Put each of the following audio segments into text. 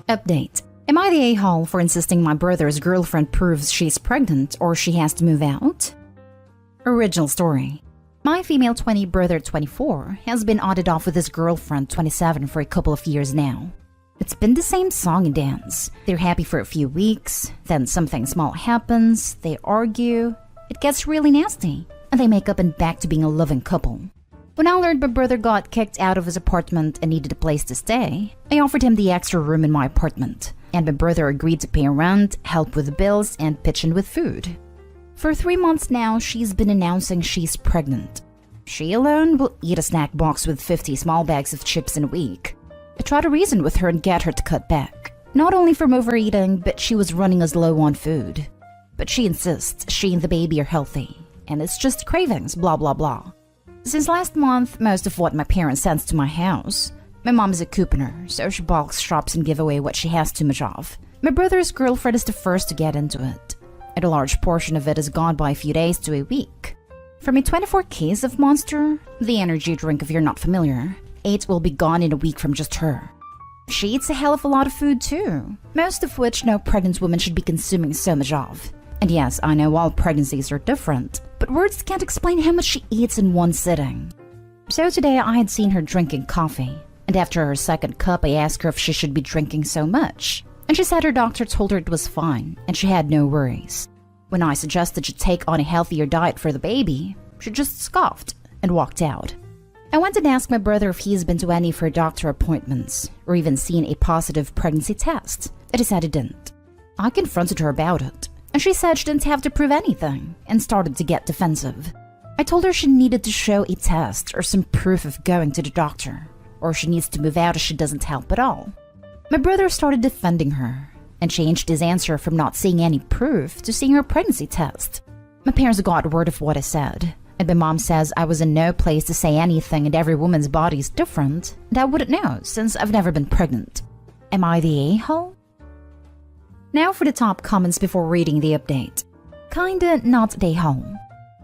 Update. Am I the a-hole for insisting my brother's girlfriend proves she's pregnant or she has to move out? Original story. My female 20 brother 24 has been on and off with his girlfriend 27 for a couple of years now. It's been the same song and dance. They're happy for a few weeks, then something small happens, they argue, it gets really nasty, and they make up and back to being a loving couple. When I learned my brother got kicked out of his apartment and needed a place to stay, I offered him the extra room in my apartment, and my brother agreed to pay rent, help with the bills, and pitch in with food. For 3 months now, she's been announcing she's pregnant. She alone will eat a snack box with 50 small bags of chips in a week. I tried to reason with her and get her to cut back, not only from overeating, but she was running us low on food. But she insists she and the baby are healthy, and it's just cravings, blah blah blah. Since last month, most of what my parents sends to my house. My mom is a couponer, so she bulks shops and give away what she has too much of. My brother's girlfriend is the first to get into it, and a large portion of it has gone by a few days to a week. From a 24 case of Monster, the energy drink if you're not familiar, 8 will be gone in a week from just her. She eats a hell of a lot of food too, most of which no pregnant woman should be consuming so much of. And yes, I know all pregnancies are different, but words can't explain how much she eats in one sitting. So today I had seen her drinking coffee, and after her second cup I asked her if she should be drinking so much, and she said her doctor told her it was fine and she had no worries. When I suggested she take on a healthier diet for the baby, she just scoffed and walked out. I went and asked my brother if he's been to any of her doctor appointments or even seen a positive pregnancy test, and he said he didn't. I confronted her about it, and she said she didn't have to prove anything and started to get defensive. I told her she needed to show a test or some proof of going to the doctor, or she needs to move out if she doesn't help at all. My brother started defending her and changed his answer from not seeing any proof to seeing her pregnancy test. My parents got word of what I said, and my mom says I was in no place to say anything and every woman's body is different, and I wouldn't know since I've never been pregnant. Am I the a-hole? Now for the top comments before reading the update. Kinda not the a-hole.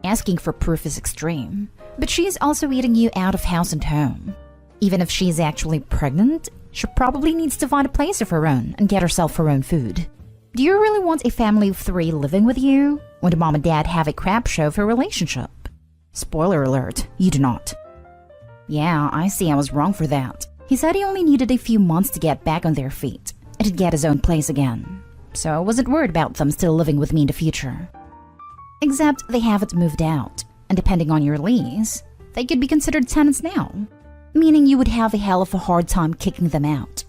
Asking for proof is extreme, but she's also eating you out of house and home. Even if she's actually pregnant, she probably needs to find a place of her own and get herself her own food. Do you really want a family of 3 living with you when the mom and dad have a crap show of a relationship? Spoiler alert, you do not. Yeah, I see I was wrong for that. He said he only needed a few months to get back on their feet and to get his own place again. So I wasn't worried about them still living with me in the future. Except they haven't moved out, and depending on your lease, they could be considered tenants now, meaning you would have a hell of a hard time kicking them out.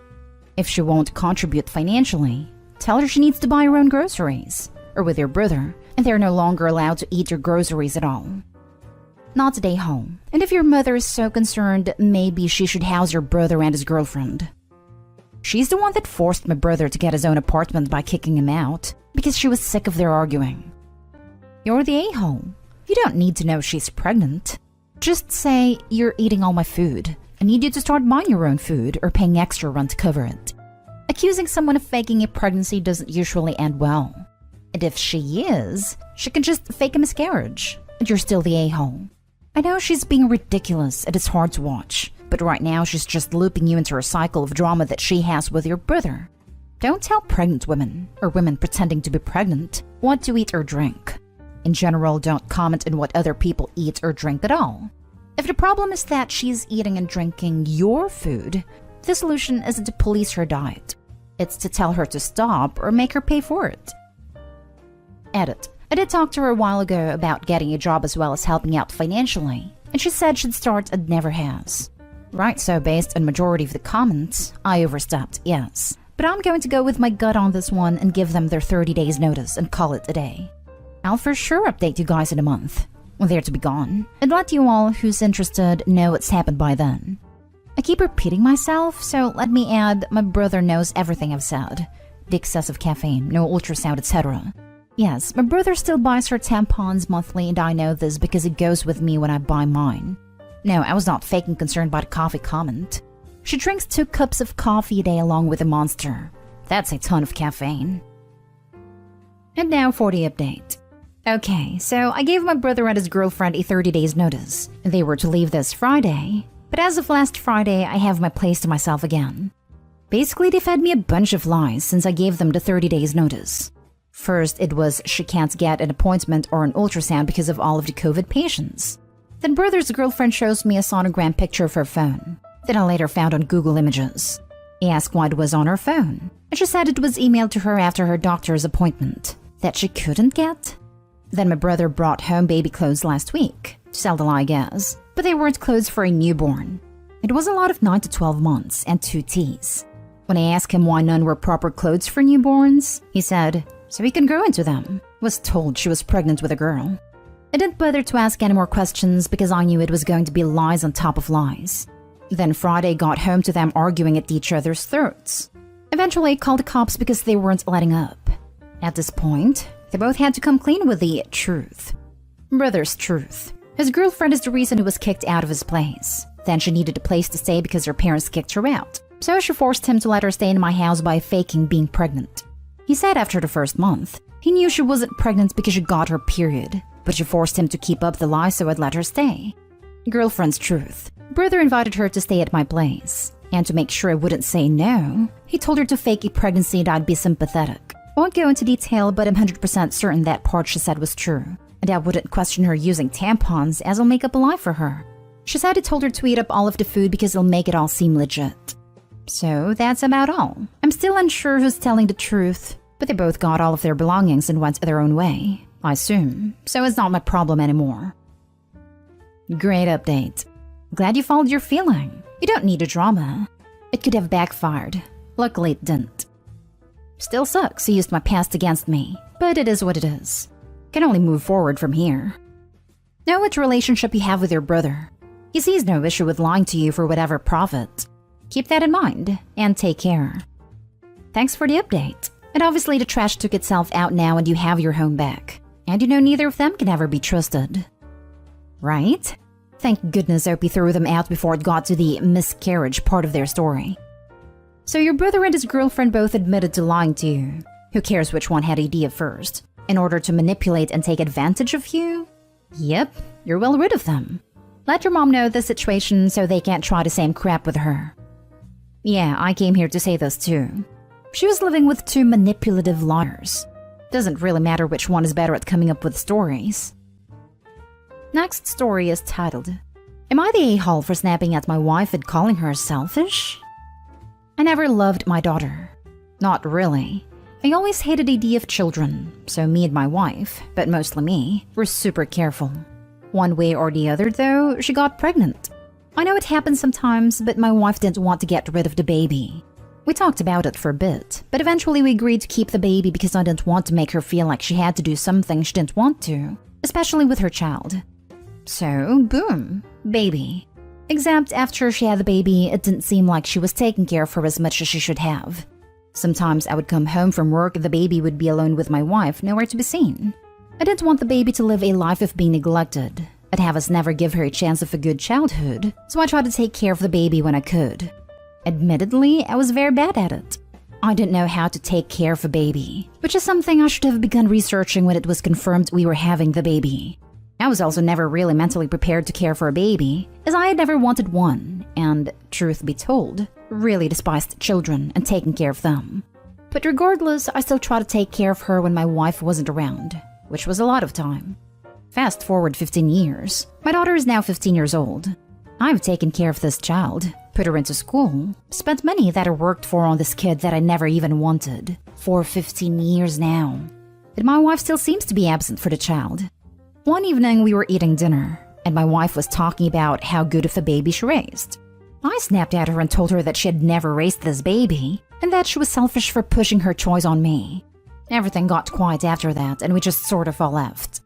If she won't contribute financially, tell her she needs to buy her own groceries, or with your brother, and they're no longer allowed to eat your groceries at all. Not today home, and if your mother is so concerned, maybe she should house your brother and his girlfriend. She's the one that forced my brother to get his own apartment by kicking him out, because she was sick of their arguing. You're the a-hole. You don't need to know she's pregnant. Just say, you're eating all my food. I need you to start buying your own food or paying extra rent to cover it. Accusing someone of faking a pregnancy doesn't usually end well. And if she is, she can just fake a miscarriage, and you're still the a-hole. I know she's being ridiculous and it's hard to watch, but right now she's just looping you into a cycle of drama that she has with your brother. Don't tell pregnant women, or women pretending to be pregnant, what to eat or drink. In general, don't comment on what other people eat or drink at all. If the problem is that she's eating and drinking your food, the solution isn't to police her diet. It's to tell her to stop or make her pay for it. Edit. I did talk to her a while ago about getting a job as well as helping out financially, and she said she'd start and never has. Right, so based on majority of the comments, I overstepped, yes. But I'm going to go with my gut on this one and give them their 30 days notice and call it a day. I'll for sure update you guys in a month, when they're to be gone, and let you all who's interested know what's happened by then. I keep repeating myself, so let me add my brother knows everything I've said. The excessive caffeine, no ultrasound, etc. Yes, my brother still buys her tampons monthly, and I know this because it goes with me when I buy mine. No, I was not faking concern by the coffee comment. She drinks 2 cups of coffee a day along with a Monster. That's a ton of caffeine. And now for the update. Okay, so I gave my brother and his girlfriend a 30 days notice. They were to leave this Friday, but as of last Friday, I have my place to myself again. Basically, they fed me a bunch of lies since I gave them the 30 days notice. First, it was she can't get an appointment or an ultrasound because of all of the COVID patients. Then brother's girlfriend shows me a sonogram picture of her phone that I later found on Google Images. I asked why it was on her phone, and she said it was emailed to her after her doctor's appointment that she couldn't get. Then my brother brought home baby clothes last week, to sell the lie, I guess, but they weren't clothes for a newborn. It was a lot of 9 to 12 months and 2 T's. When I asked him why none were proper clothes for newborns, he said, so he can grow into them. Was told she was pregnant with a girl. I didn't bother to ask any more questions because I knew it was going to be lies on top of lies. Then Friday got home to them arguing at each other's throats. Eventually I called the cops because they weren't letting up. At this point, they both had to come clean with the truth. Brother's truth. His girlfriend is the reason he was kicked out of his place. Then she needed a place to stay because her parents kicked her out. So she forced him to let her stay in my house by faking being pregnant. He said after the first month, he knew she wasn't pregnant because she got her period, but she forced him to keep up the lie so I'd let her stay. Girlfriend's truth. Brother invited her to stay at my place, and to make sure I wouldn't say no, he told her to fake a pregnancy and I'd be sympathetic. I won't go into detail, but I'm 100% certain that part she said was true, and I wouldn't question her using tampons as I'll make up a lie for her. She said he told her to eat up all of the food because it'll make it all seem legit. So that's about all. I'm still unsure who's telling the truth, but they both got all of their belongings and went their own way, I assume, so it's not my problem anymore. Great update. Glad you followed your feeling. You don't need a drama. It could have backfired. Luckily it didn't. Still sucks he used my past against me, but it is what it is. Can only move forward from here. Know what relationship you have with your brother. He sees no issue with lying to you for whatever profit. Keep that in mind, and take care. Thanks for the update. And obviously the trash took itself out now and you have your home back. And you know neither of them can ever be trusted. Right? Thank goodness Opie threw them out before it got to the miscarriage part of their story. So your brother and his girlfriend both admitted to lying to you. Who cares which one had idea first? In order to manipulate and take advantage of you? Yep, you're well rid of them. Let your mom know the situation so they can't try the same crap with her. Yeah, I came here to say this too. She was living with 2 manipulative liars. Doesn't really matter which one is better at coming up with stories. Next story is titled, Am I the a-hole for snapping at my wife and calling her selfish? I never loved my daughter. Not really. I always hated the idea of children, so me and my wife, but mostly me, were super careful. One way or the other though, she got pregnant. I know it happens sometimes, but my wife didn't want to get rid of the baby. We talked about it for a bit, but eventually we agreed to keep the baby because I didn't want to make her feel like she had to do something she didn't want to, especially with her child. So, boom, baby. Except after she had the baby, it didn't seem like she was taking care of her as much as she should have. Sometimes I would come home from work and the baby would be alone with my wife, nowhere to be seen. I didn't want the baby to live a life of being neglected. I'd have us never give her a chance of a good childhood, so I tried to take care of the baby when I could. Admittedly, I was very bad at it. I didn't know how to take care of a baby, which is something I should have begun researching when it was confirmed we were having the baby. I was also never really mentally prepared to care for a baby, as I had never wanted one, and, truth be told, really despised children and taking care of them. But regardless, I still tried to take care of her when my wife wasn't around, which was a lot of time. Fast forward 15 years. My daughter is now 15 years old. I've taken care of this child, put her into school, spent money that I worked for on this kid that I never even wanted, for 15 years now. But my wife still seems to be absent for the child. One evening we were eating dinner, and my wife was talking about how good of a baby she raised. I snapped at her and told her that she had never raised this baby, and that she was selfish for pushing her choice on me. Everything got quiet after that, and we just sort of all left.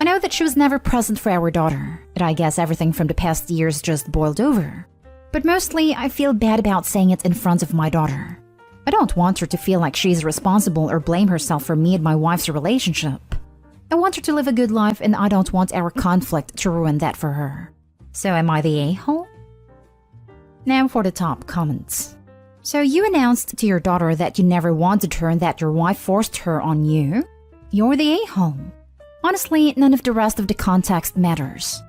I know that she was never present for our daughter, and I guess everything from the past years just boiled over. But mostly, I feel bad about saying it in front of my daughter. I don't want her to feel like she's responsible or blame herself for me and my wife's relationship. I want her to live a good life, and I don't want our conflict to ruin that for her. So am I the a-hole? Now for the top comments. So you announced to your daughter that you never wanted her and that your wife forced her on you? You're the a-hole. Honestly, none of the rest of the context matters.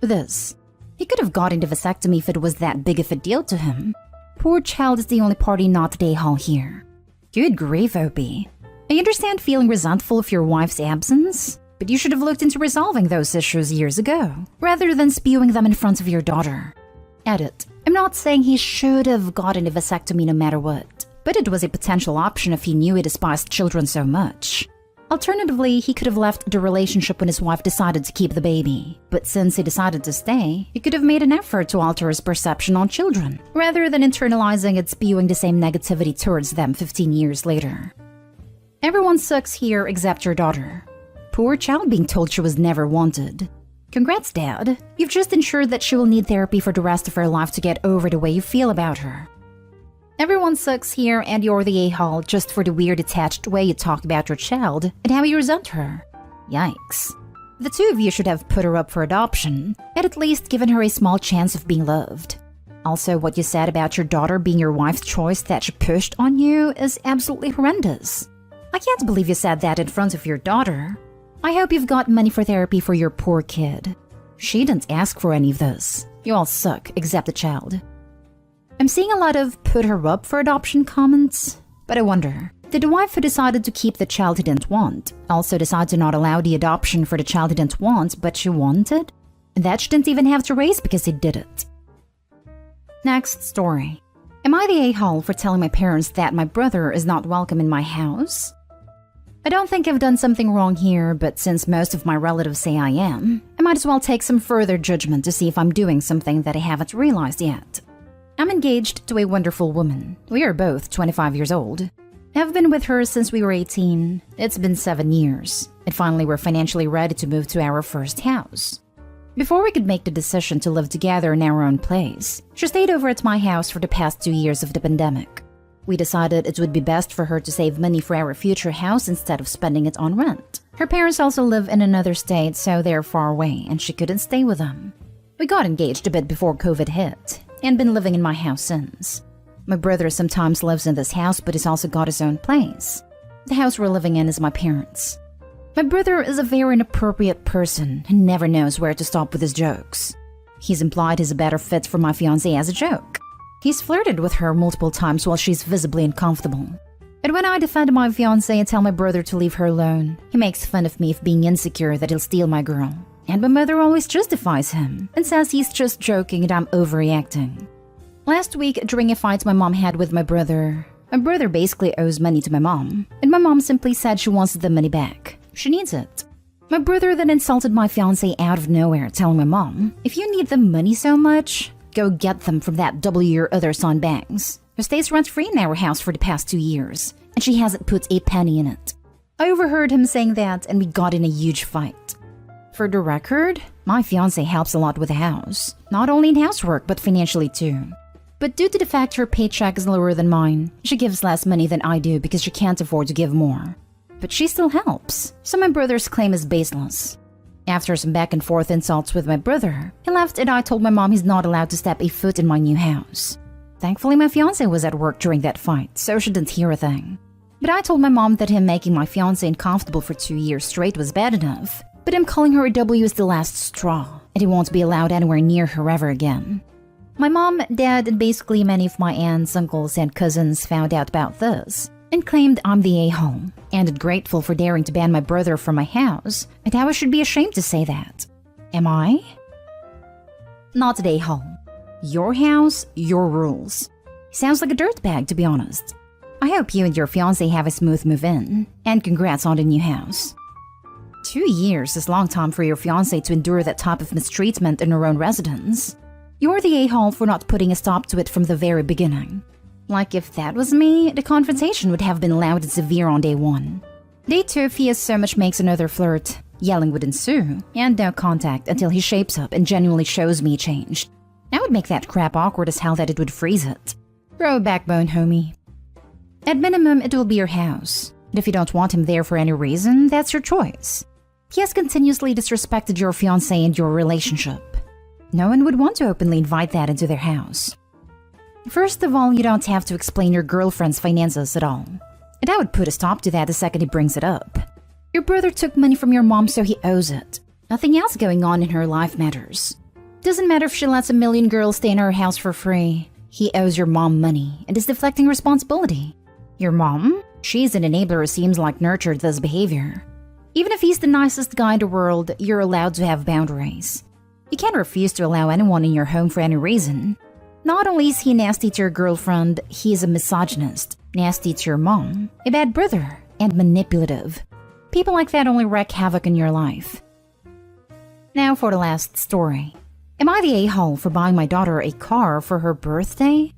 This. He could have gotten the vasectomy if it was that big of a deal to him. Poor child is the only party not the a-hole here. Good grief, Opie. I understand feeling resentful of your wife's absence, but you should have looked into resolving those issues years ago, rather than spewing them in front of your daughter. Edit. I'm not saying he should have gotten a vasectomy no matter what, but it was a potential option if he knew he despised children so much. Alternatively, he could have left the relationship when his wife decided to keep the baby. But since he decided to stay, he could have made an effort to alter his perception on children, rather than internalizing and spewing the same negativity towards them 15 years later. Everyone sucks here except your daughter. Poor child being told she was never wanted. Congrats, Dad. You've just ensured that she will need therapy for the rest of her life to get over the way you feel about her. Everyone sucks here and you're the a-hole just for the weird attached way you talk about your child and how you resent her. Yikes. The two of you should have put her up for adoption, and at least given her a small chance of being loved. Also, what you said about your daughter being your wife's choice that she pushed on you is absolutely horrendous. I can't believe you said that in front of your daughter. I hope you've got money for therapy for your poor kid. She didn't ask for any of this. You all suck, except the child. I'm seeing a lot of put her up for adoption comments, but I wonder, did the wife who decided to keep the child he didn't want also decide to not allow the adoption for the child he didn't want but she wanted? And that she didn't even have to raise because he did it. Next story. Am I the a-hole for telling my parents that my brother is not welcome in my house? I don't think I've done something wrong here, but since most of my relatives say I am, I might as well take some further judgment to see if I'm doing something that I haven't realized yet. I'm engaged to a wonderful woman. We are both 25 years old. I've been with her since we were 18. It's been 7 years. And finally we're financially ready to move to our first house. Before we could make the decision to live together in our own place, she stayed over at my house for the past 2 years of the pandemic. We decided it would be best for her to save money for our future house instead of spending it on rent. Her parents also live in another state, so they're far away and she couldn't stay with them. We got engaged a bit before COVID hit, and been living in my house since. My brother sometimes lives in this house, but he's also got his own place. The house we're living in is my parents'. My brother is a very inappropriate person and never knows where to stop with his jokes. He's implied he's a better fit for my fiancée as a joke. He's flirted with her multiple times while she's visibly uncomfortable. And when I defend my fiancée and tell my brother to leave her alone, he makes fun of me for being insecure that he'll steal my girl. And my mother always justifies him and says he's just joking and I'm overreacting. Last week, during a fight my mom had with my brother basically owes money to my mom, and my mom simply said she wants the money back. She needs it. My brother then insulted my fiancé out of nowhere, telling my mom, if you need the money so much, go get them from that W your other son bangs, who stays rent-free in our house for the past 2 years, and she hasn't put a penny in it. I overheard him saying that and we got in a huge fight. For the record, my fiancé helps a lot with the house, not only in housework but financially too. But due to the fact her paycheck is lower than mine, she gives less money than I do because she can't afford to give more. But she still helps, so my brother's claim is baseless. After some back and forth insults with my brother, he left and I told my mom he's not allowed to step a foot in my new house. Thankfully my fiancé was at work during that fight, so she didn't hear a thing. But I told my mom that him making my fiancé uncomfortable for 2 years straight was bad enough, but him calling her a W is the last straw, and he won't be allowed anywhere near her ever again. My mom, dad, and basically many of my aunts, uncles, and cousins found out about this and claimed I'm the a-hole, and grateful for daring to ban my brother from my house, and how I should be ashamed to say that. Am I? Not the a-hole. Your house, your rules. Sounds like a dirtbag, to be honest. I hope you and your fiancé have a smooth move-in, and congrats on the new house. 2 years is a long time for your fiancé to endure that type of mistreatment in her own residence. You're the a-hole for not putting a stop to it from the very beginning. Like if that was me, the confrontation would have been loud and severe on day 1. Day 2, if he as so much makes another flirt, yelling would ensue, and no contact until he shapes up and genuinely shows me he changed. I would make that crap awkward as hell that it would freeze it. Grow a backbone, homie. At minimum, it will be your house. And if you don't want him there for any reason, that's your choice. He has continuously disrespected your fiancé and your relationship. No one would want to openly invite that into their house. First of all, you don't have to explain your girlfriend's finances at all. And I would put a stop to that the second he brings it up. Your brother took money from your mom, so he owes it. Nothing else going on in her life matters. Doesn't matter if she lets a million girls stay in her house for free. He owes your mom money and is deflecting responsibility. Your mom? She's an enabler who seems like nurtured this behavior. Even if he's the nicest guy in the world, you're allowed to have boundaries. You can't refuse to allow anyone in your home for any reason. Not only is he nasty to your girlfriend, he's a misogynist, nasty to your mom, a bad brother, and manipulative. People like that only wreak havoc in your life. Now for the last story. Am I the a-hole for buying my daughter a car for her birthday?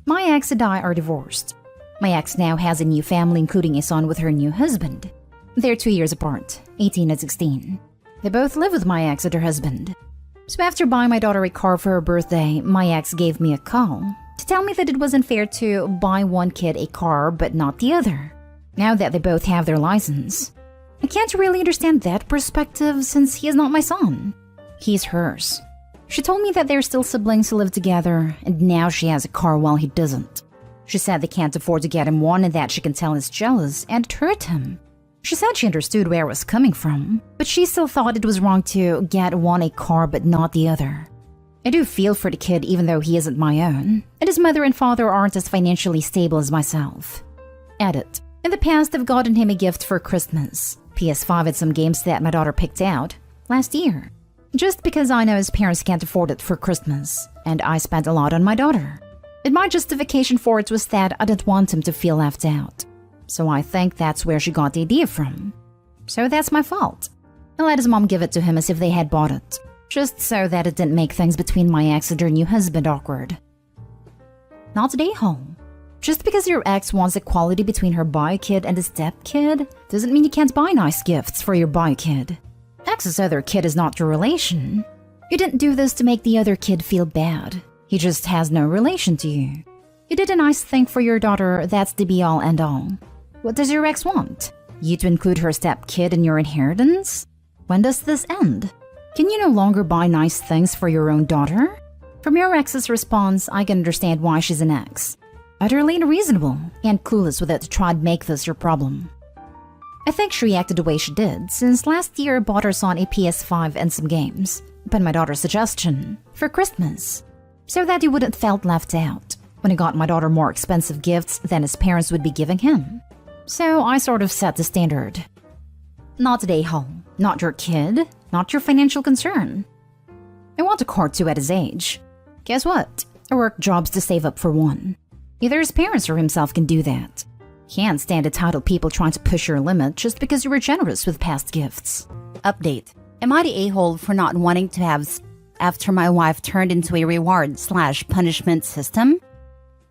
My ex and I are divorced. My ex now has a new family, including a son with her new husband. They're 2 years apart, 18 and 16. They both live with my ex and her husband. So after buying my daughter a car for her birthday, my ex gave me a call to tell me that it wasn't fair to buy one kid a car but not the other, now that they both have their license. I can't really understand that perspective since he is not my son. He's hers. She told me that they're still siblings who live together, and now she has a car while he doesn't. She said they can't afford to get him one and that she can tell is jealous, and it hurt him. She said she understood where it was coming from, but she still thought it was wrong to get one a car but not the other. I do feel for the kid even though he isn't my own, and his mother and father aren't as financially stable as myself. Edit. In the past, I've gotten him a gift for Christmas. PS5 and some games that my daughter picked out last year. Just because I know his parents can't afford it for Christmas, and I spent a lot on my daughter. And my justification for it was that I didn't want him to feel left out. So I think that's where she got the idea from. So that's my fault. I let his mom give it to him as if they had bought it, just so that it didn't make things between my ex and her new husband awkward. Not today, home. Just because your ex wants equality between her bio kid and the step kid doesn't mean you can't buy nice gifts for your bio kid. Ex's other kid is not your relation. You didn't do this to make the other kid feel bad. He just has no relation to you. You did a nice thing for your daughter, that's the be-all end-all. What does your ex want? You to include her step kid in your inheritance? When does this end? Can you no longer buy nice things for your own daughter? From your ex's response, I can understand why she's an ex. Utterly unreasonable and clueless with it to try to make this your problem. I think she reacted the way she did, since last year I bought her son a PS5 and some games, by my daughter's suggestion, for Christmas, so that he wouldn't felt left out when he got my daughter more expensive gifts than his parents would be giving him. So I sort of set the standard. Not today, home. Not your kid, not your financial concern. I want a car too at his age. Guess what? I work jobs to save up for one. Either his parents or himself can do that. Can't stand entitled people trying to push your limit just because you were generous with past gifts. Update. Am I the a-hole for not wanting to have after my wife turned into a reward/punishment system?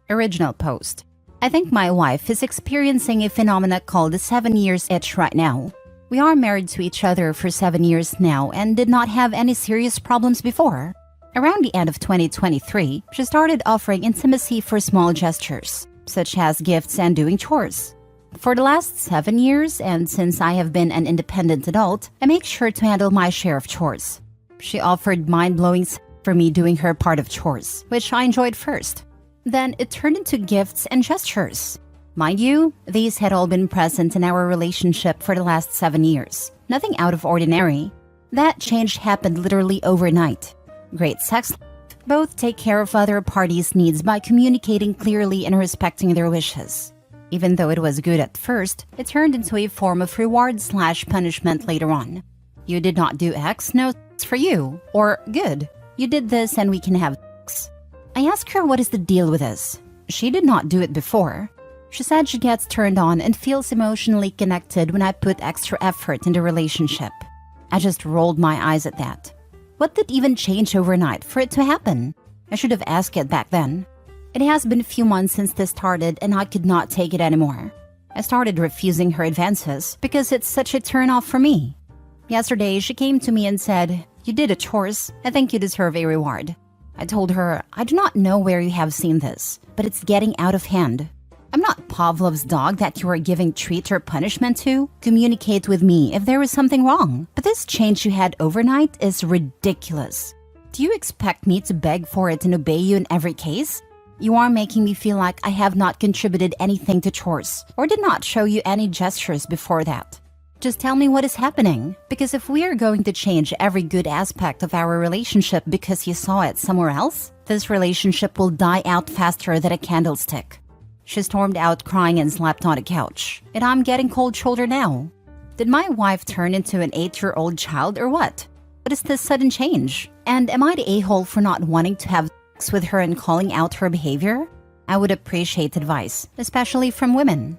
Original post. I think my wife is experiencing a phenomenon called the 7 years itch right now. We are married to each other for 7 years now and did not have any serious problems before. Around the end of 2023, she started offering intimacy for small gestures, such as gifts and doing chores. For the last 7 years, and since I have been an independent adult, I make sure to handle my share of chores. She offered mind-blowing for me doing her part of chores, which I enjoyed first. Then it turned into gifts and gestures. Mind you, these had all been present in our relationship for the last 7 years. Nothing out of ordinary. That change happened literally overnight. Great sex. Both take care of other parties' needs by communicating clearly and respecting their wishes. Even though it was good at first, it turned into a form of reward/punishment later on. You did not do X, no, it's for you. Or, good, you did this and we can have X. I asked her what is the deal with this. She did not do it before. She said she gets turned on and feels emotionally connected when I put extra effort in the relationship. I just rolled my eyes at that. What did even change overnight for it to happen? I should have asked it back then. It has been a few months since this started and I could not take it anymore. I started refusing her advances because it's such a turn-off for me. Yesterday, she came to me and said, "You did a chores. I think you deserve a reward." I told her, "I do not know where you have seen this, but it's getting out of hand. I'm not Pavlov's dog that you are giving treat or punishment to. Communicate with me if there is something wrong. But this change you had overnight is ridiculous. Do you expect me to beg for it and obey you in every case? You are making me feel like I have not contributed anything to chores or did not show you any gestures before that. Just tell me what is happening, because if we are going to change every good aspect of our relationship because you saw it somewhere else, this relationship will die out faster than a candlestick. She stormed out crying and slept on a couch, and I'm getting cold shoulder now. Did my wife turn into an 8-year-old child or what? What is this sudden change? And am I the a-hole for not wanting to have sex with her and calling out her behavior? I would appreciate advice, especially from women.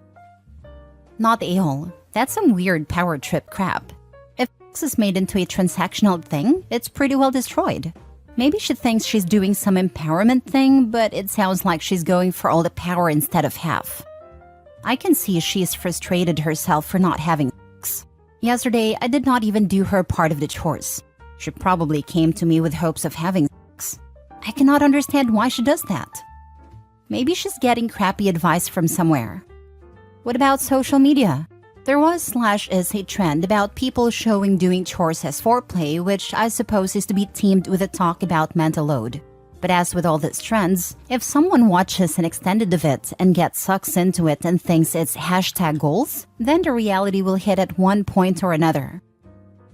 Not the a-hole. That's some weird power trip crap. If sex is made into a transactional thing, it's pretty well destroyed. Maybe she thinks she's doing some empowerment thing, but it sounds like she's going for all the power instead of half. I can see she's frustrated herself for not having sex. Yesterday, I did not even do her part of the chores. She probably came to me with hopes of having sex. I cannot understand why she does that. Maybe she's getting crappy advice from somewhere. What about social media? There was/is a trend about people showing doing chores as foreplay, which I suppose is to be teamed with a talk about mental load. But as with all these trends, if someone watches an extended of it and gets sucked into it and thinks it's #goals, then the reality will hit at one point or another.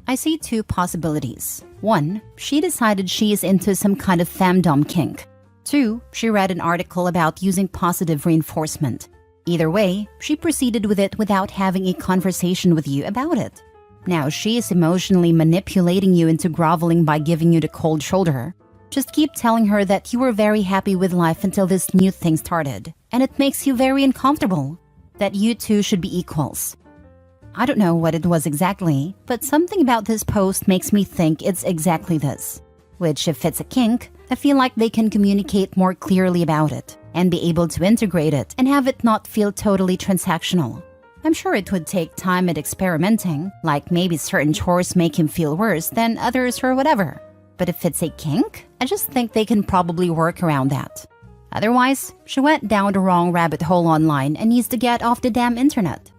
I see two possibilities. 1, she decided she is into some kind of femdom kink. 2, she read an article about using positive reinforcement. Either way, she proceeded with it without having a conversation with you about it. Now she is emotionally manipulating you into groveling by giving you the cold shoulder. Just keep telling her that you were very happy with life until this new thing started, and it makes you very uncomfortable, that you two should be equals. I don't know what it was exactly, but something about this post makes me think it's exactly this. Which, if it's a kink, I feel like they can communicate more clearly about it and be able to integrate it and have it not feel totally transactional. I'm sure it would take time and experimenting, like maybe certain chores make him feel worse than others or whatever. But if it's a kink, I just think they can probably work around that. Otherwise, she went down the wrong rabbit hole online and needs to get off the damn internet.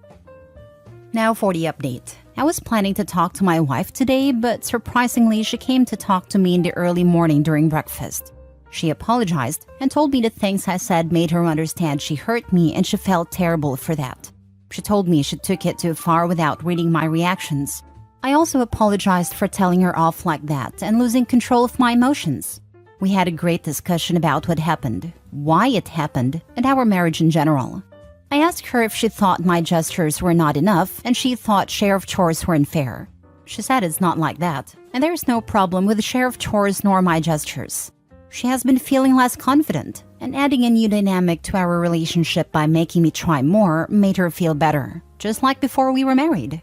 Now for the update. I was planning to talk to my wife today, but surprisingly she came to talk to me in the early morning during breakfast. She apologized and told me the things I said made her understand she hurt me and she felt terrible for that. She told me she took it too far without reading my reactions. I also apologized for telling her off like that and losing control of my emotions. We had a great discussion about what happened, why it happened, and our marriage in general. I asked her if she thought my gestures were not enough and she thought share of chores were unfair. She said it's not like that, and there's no problem with the share of chores nor my gestures. She has been feeling less confident, and adding a new dynamic to our relationship by making me try more made her feel better, just like before we were married.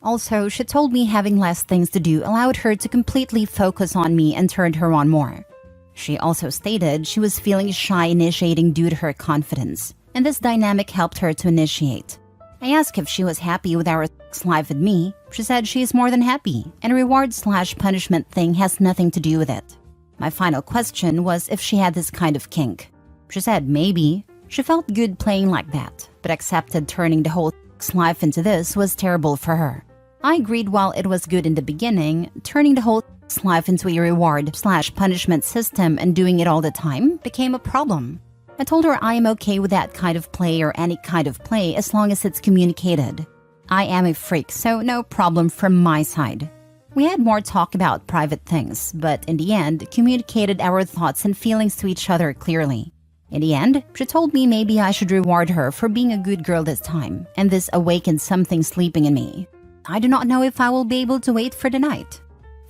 Also, she told me having less things to do allowed her to completely focus on me and turned her on more. She also stated she was feeling shy initiating due to her confidence, and this dynamic helped her to initiate. I asked if she was happy with our sex life with me. She said she is more than happy, and a reward/punishment thing has nothing to do with it. My final question was if she had this kind of kink. She said maybe. She felt good playing like that, but accepted turning the whole sex life into this was terrible for her. I agreed while it was good in the beginning, turning the whole sex life into a reward/punishment system and doing it all the time became a problem. I told her I am okay with that kind of play or any kind of play as long as it's communicated. I am a freak, so no problem from my side. We had more talk about private things, but in the end, communicated our thoughts and feelings to each other clearly. In the end, she told me maybe I should reward her for being a good girl this time, and this awakened something sleeping in me. I do not know if I will be able to wait for the night.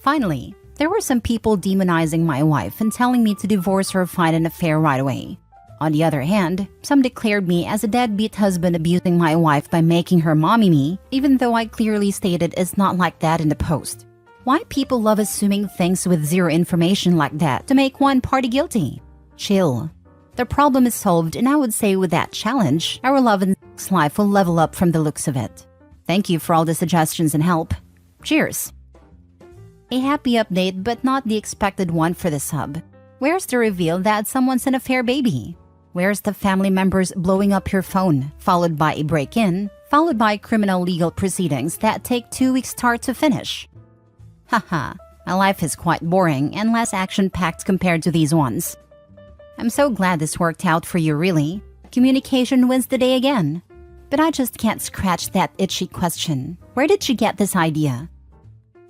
Finally, there were some people demonizing my wife and telling me to divorce or find an affair right away. On the other hand, some declared me as a deadbeat husband abusing my wife by making her mommy me, even though I clearly stated it's not like that in the post. Why people love assuming things with zero information like that to make one party guilty? Chill. The problem is solved, and I would say with that challenge, our love and sex life will level up from the looks of it. Thank you for all the suggestions and help. Cheers. A happy update, but not the expected one for the sub. Where's the reveal that someone's an affair baby? Where's the family members blowing up your phone, followed by a break-in, followed by criminal legal proceedings that take 2 weeks start to finish? Haha, my life is quite boring and less action-packed compared to these ones. I'm so glad this worked out for you, really. Communication wins the day again. But I just can't scratch that itchy question. Where did she get this idea?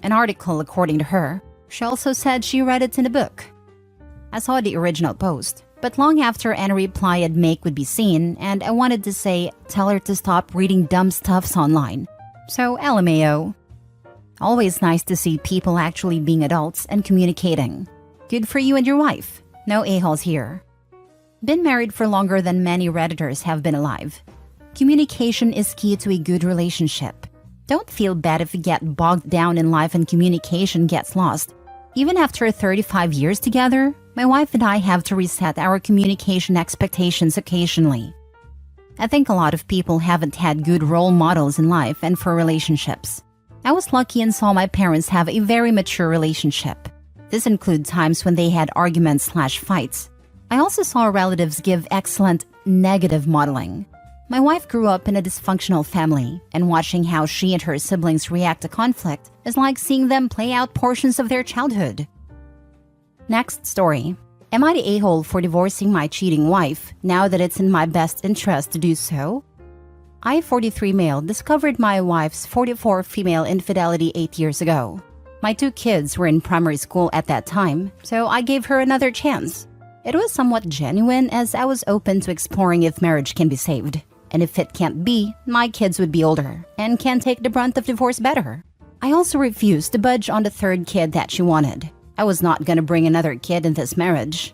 An article, according to her. She also said she read it in a book. I saw the original post, but long after any reply I'd make would be seen, and I wanted to say, tell her to stop reading dumb stuffs online. So LMAO. Always nice to see people actually being adults and communicating. Good for you and your wife. No a-holes here. Been married for longer than many Redditors have been alive. Communication is key to a good relationship. Don't feel bad if you get bogged down in life and communication gets lost. Even after 35 years together, my wife and I have to reset our communication expectations occasionally. I think a lot of people haven't had good role models in life and for relationships. I was lucky and saw my parents have a very mature relationship. This includes times when they had arguments/fights. I also saw relatives give excellent negative modeling. My wife grew up in a dysfunctional family, and watching how she and her siblings react to conflict is like seeing them play out portions of their childhood. Next story. Am I the a-hole for divorcing my cheating wife now that it's in my best interest to do so? I, 43 male, discovered my wife's 44 female infidelity 8 years ago. My 2 kids were in primary school at that time, so I gave her another chance. It was somewhat genuine as I was open to exploring if marriage can be saved. And if it can't be, my kids would be older and can take the brunt of divorce better. I also refused to budge on the 3rd kid that she wanted. I was not going to bring another kid in this marriage.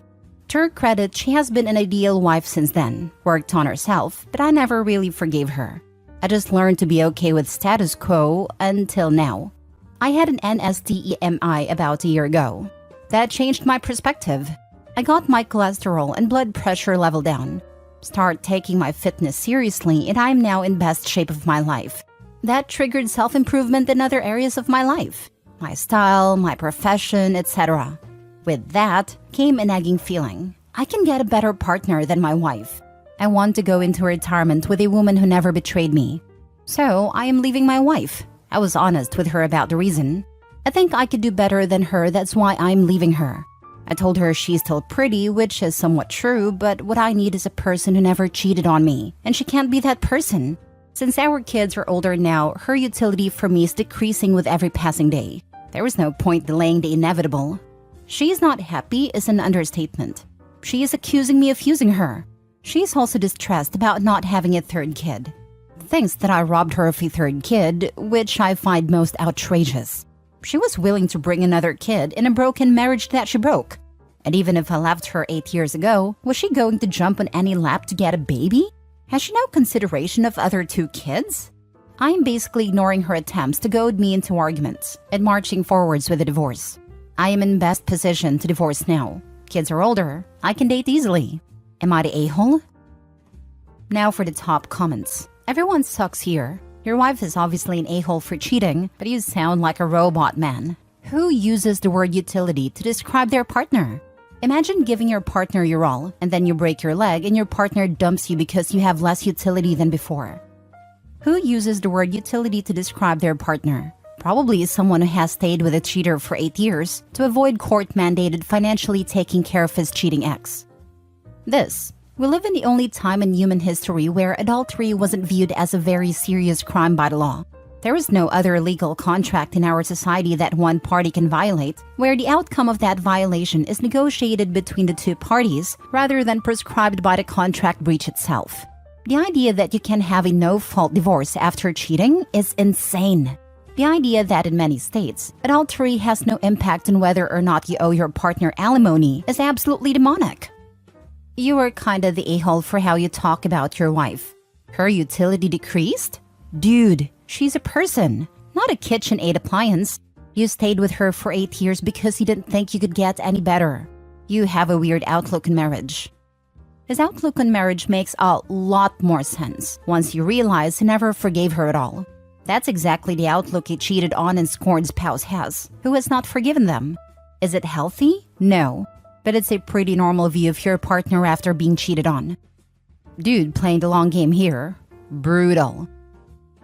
To her credit, she has been an ideal wife since then, worked on herself, but I never really forgave her. I just learned to be okay with status quo until now. I had an NSTEMI about a year ago. That changed my perspective. I got my cholesterol and blood pressure level down. Start taking my fitness seriously, and I am now in best shape of my life. That triggered self-improvement in other areas of my life. My style, my profession, etc. With that came a nagging feeling. I can get a better partner than my wife. I want to go into retirement with a woman who never betrayed me. So I am leaving my wife. I was honest with her about the reason. I think I could do better than her, that's why I'm leaving her. I told her she's still pretty, which is somewhat true, but what I need is a person who never cheated on me, and she can't be that person. Since our kids are older now, her utility for me is decreasing with every passing day. There was no point delaying the inevitable. She's not happy is an understatement. She is accusing me of using her. She's also distressed about not having a 3rd kid. Thinks that I robbed her of a 3rd kid, which I find most outrageous. She was willing to bring another kid in a broken marriage that she broke. And even if I left her 8 years ago, was she going to jump on any lap to get a baby? Has she no consideration of other 2 kids? I'm basically ignoring her attempts to goad me into arguments and marching forwards with a divorce. I am in best position to divorce now. Kids are older. I can date easily. Am I the a-hole? Now for the top comments. Everyone sucks here. Your wife is obviously an a-hole for cheating, but you sound like a robot man. Who uses the word utility to describe their partner? Imagine giving your partner your all, and then you break your leg and your partner dumps you because you have less utility than before. Who uses the word utility to describe their partner? Probably someone who has stayed with a cheater for 8 years to avoid court-mandated financially taking care of his cheating ex. We live in the only time in human history where adultery wasn't viewed as a very serious crime by the law. There is no other legal contract in our society that one party can violate, where the outcome of that violation is negotiated between the 2 parties rather than prescribed by the contract breach itself. The idea that you can have a no-fault divorce after cheating is insane. The idea that in many states, adultery has no impact on whether or not you owe your partner alimony is absolutely demonic. You are kinda the a-hole for how you talk about your wife. Her utility decreased? Dude, she's a person, not a KitchenAid appliance. You stayed with her for 8 years because you didn't think you could get any better. You have a weird outlook on marriage. His outlook on marriage makes a lot more sense once you realize he never forgave her at all. That's exactly the outlook a cheated on and scorned spouse has, who has not forgiven them. Is it healthy? No. But it's a pretty normal view of your partner after being cheated on. Dude playing the long game here. Brutal.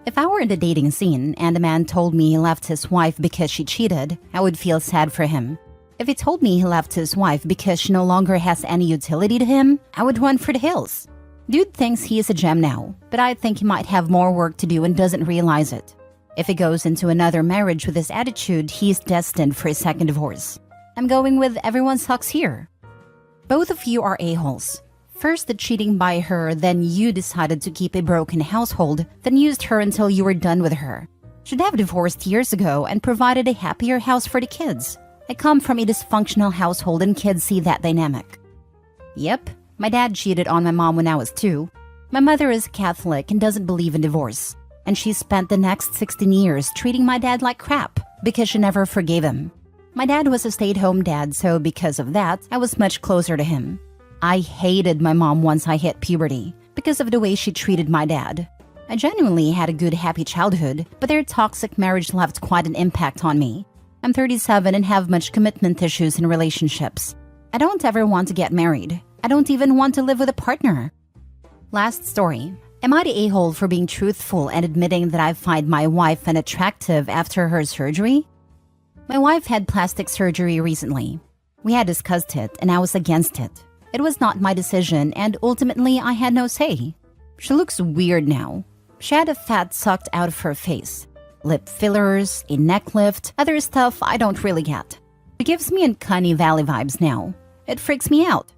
If I were in the dating scene and a man told me he left his wife because she cheated, I would feel sad for him. If he told me he left his wife because she no longer has any utility to him, I would run for the hills. Dude thinks he is a gem now, but I think he might have more work to do and doesn't realize it. If he goes into another marriage with this attitude, he's destined for a second divorce. I'm going with everyone sucks here. Both of you are a-holes. First the cheating by her, then you decided to keep a broken household, then used her until you were done with her. Should have divorced years ago and provided a happier house for the kids. I come from a dysfunctional household and kids see that dynamic. Yep, my dad cheated on my mom when I was 2. My mother is Catholic and doesn't believe in divorce. And she spent the next 16 years treating my dad like crap because she never forgave him. My dad was a stay-at-home dad, so because of that, I was much closer to him. I hated my mom once I hit puberty because of the way she treated my dad. I genuinely had a good, happy childhood, but their toxic marriage left quite an impact on me. I'm 37 and have much commitment issues in relationships. I don't ever want to get married. I don't even want to live with a partner. Last story. Am I the a-hole for being truthful and admitting that I find my wife unattractive after her surgery? My wife had plastic surgery recently. We had discussed it and I was against it. It was not my decision and ultimately I had no say. She looks weird now. She had a fat sucked out of her face. Lip fillers, a neck lift, other stuff I don't really get. She gives me uncanny valley vibes now. It freaks me out.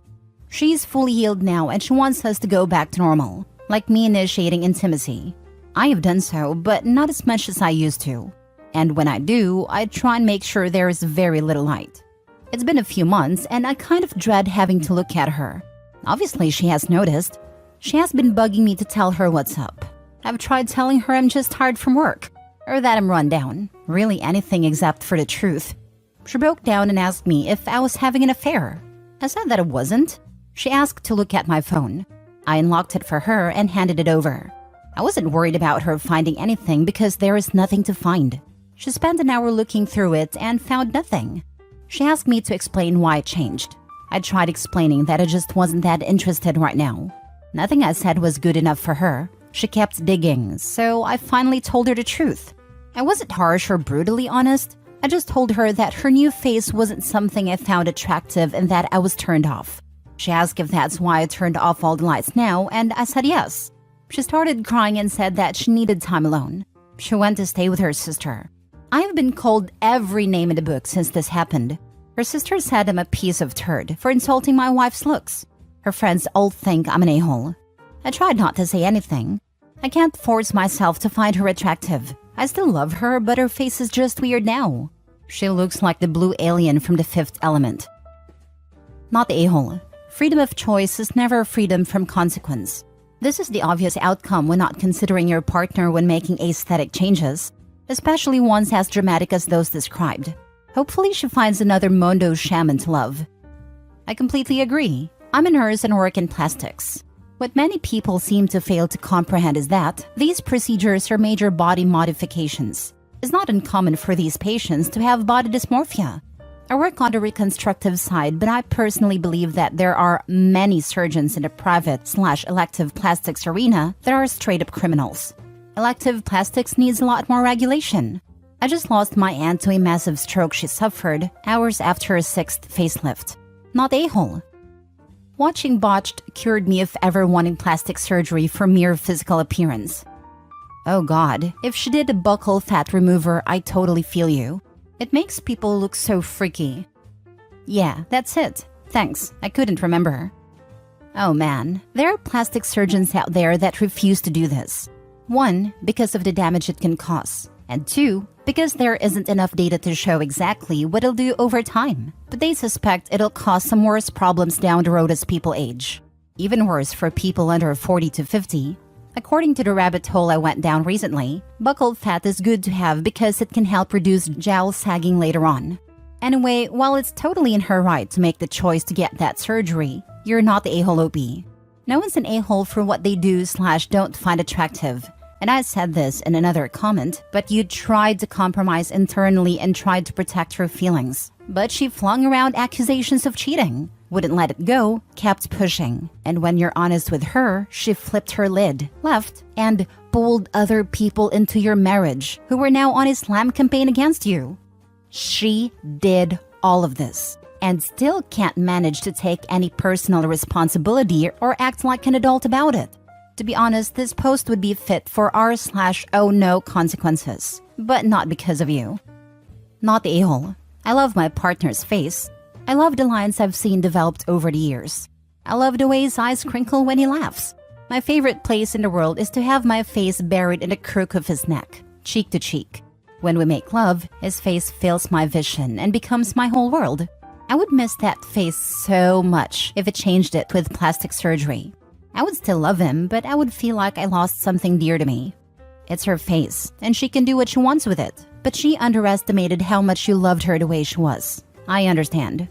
She's fully healed now and she wants us to go back to normal, like me initiating intimacy. I have done so, but not as much as I used to. And when I do, I try and make sure there is very little light. It's been a few months and I kind of dread having to look at her. Obviously, she has noticed. She has been bugging me to tell her what's up. I've tried telling her I'm just tired from work, or that I'm run down. Really anything except for the truth. She broke down and asked me if I was having an affair. I said that I wasn't. She asked to look at my phone. I unlocked it for her and handed it over. I wasn't worried about her finding anything because there is nothing to find. She spent an hour looking through it and found nothing. She asked me to explain why it changed. I tried explaining that I just wasn't that interested right now. Nothing I said was good enough for her. She kept digging, so I finally told her the truth. I wasn't harsh or brutally honest. I just told her that her new face wasn't something I found attractive and that I was turned off. She asked if that's why I turned off all the lights now, and I said yes. She started crying and said that she needed time alone. She went to stay with her sister. I have been called every name in the book since this happened. Her sister said I'm a piece of turd for insulting my wife's looks. Her friends all think I'm an a-hole. I tried not to say anything. I can't force myself to find her attractive. I still love her, but her face is just weird now. She looks like the blue alien from The Fifth Element. Not the a-hole. Freedom of choice is never freedom from consequence. This is the obvious outcome when not considering your partner when making aesthetic changes, especially ones as dramatic as those described. Hopefully she finds another Mondo shaman to love. I completely agree. I'm a nurse and work in plastics. What many people seem to fail to comprehend is that these procedures are major body modifications. It's not uncommon for these patients to have body dysmorphia. I work on the reconstructive side, but I personally believe that there are many surgeons in the private/elective plastics arena that are straight-up criminals. Elective plastics needs a lot more regulation. I just lost my aunt to a massive stroke she suffered hours after her 6th facelift. Not a-hole. Watching Botched cured me of ever wanting plastic surgery for mere physical appearance. Oh god, if she did a buccal fat remover, I totally feel you. It makes people look so freaky. Yeah, that's it. Thanks, I couldn't remember. Oh man, there are plastic surgeons out there that refuse to do this. 1, because of the damage it can cause. And 2, because there isn't enough data to show exactly what it'll do over time. But they suspect it'll cause some worse problems down the road as people age. Even worse for people under 40 to 50. According to the rabbit hole I went down recently, buccal fat is good to have because it can help reduce jowl sagging later on. Anyway, while it's totally in her right to make the choice to get that surgery, you're not the a-hole OP. No one's an a-hole for what they do/don't find attractive. And I said this in another comment, but you tried to compromise internally and tried to protect her feelings. But she flung around accusations of cheating, wouldn't let it go, kept pushing. And when you're honest with her, she flipped her lid, left, and pulled other people into your marriage who were now on a slam campaign against you. She did all of this. and still can't manage to take any personal responsibility or act like an adult about it. To be honest, this post would be fit for r/oh no consequences, but not because of you. Not the a-hole. I love my partner's face. I love the lines I've seen developed over the years. I love the way his eyes crinkle when he laughs. My favorite place in the world is to have my face buried in the crook of his neck, cheek to cheek. When we make love, his face fills my vision and becomes my whole world. I would miss that face so much if it changed it with plastic surgery. I would still love him, but I would feel like I lost something dear to me. It's her face, and she can do what she wants with it, but she underestimated how much you loved her the way she was. I understand.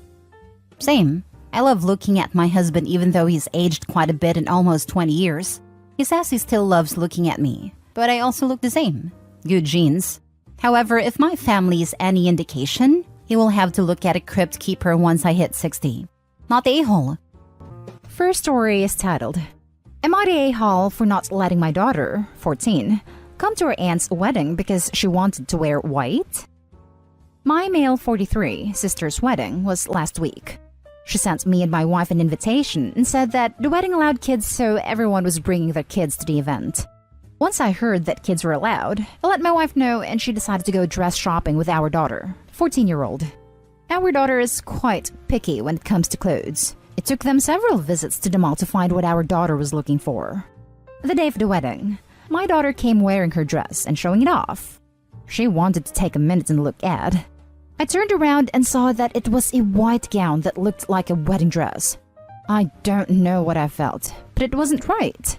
Same. I love looking at my husband even though he's aged quite a bit in almost 20 years. He says he still loves looking at me, but I also look the same. Good genes. However, if my family is any indication, he will have to look at a crypt keeper once I hit 60. Not the a-hole. First story is titled, Am I the a-hole for not letting my daughter, 14, come to her aunt's wedding because she wanted to wear white? My male 43 sister's wedding was last week. She sent me and my wife an invitation and said that the wedding allowed kids, so everyone was bringing their kids to the event. Once I heard that kids were allowed, I let my wife know and she decided to go dress shopping with our daughter, 14-year-old. Our daughter is quite picky when it comes to clothes. It took them several visits to the mall to find what our daughter was looking for. The day of the wedding, my daughter came wearing her dress and showing it off. She wanted to take a minute and look at. I turned around and saw that it was a white gown that looked like a wedding dress. I don't know what I felt, but it wasn't right.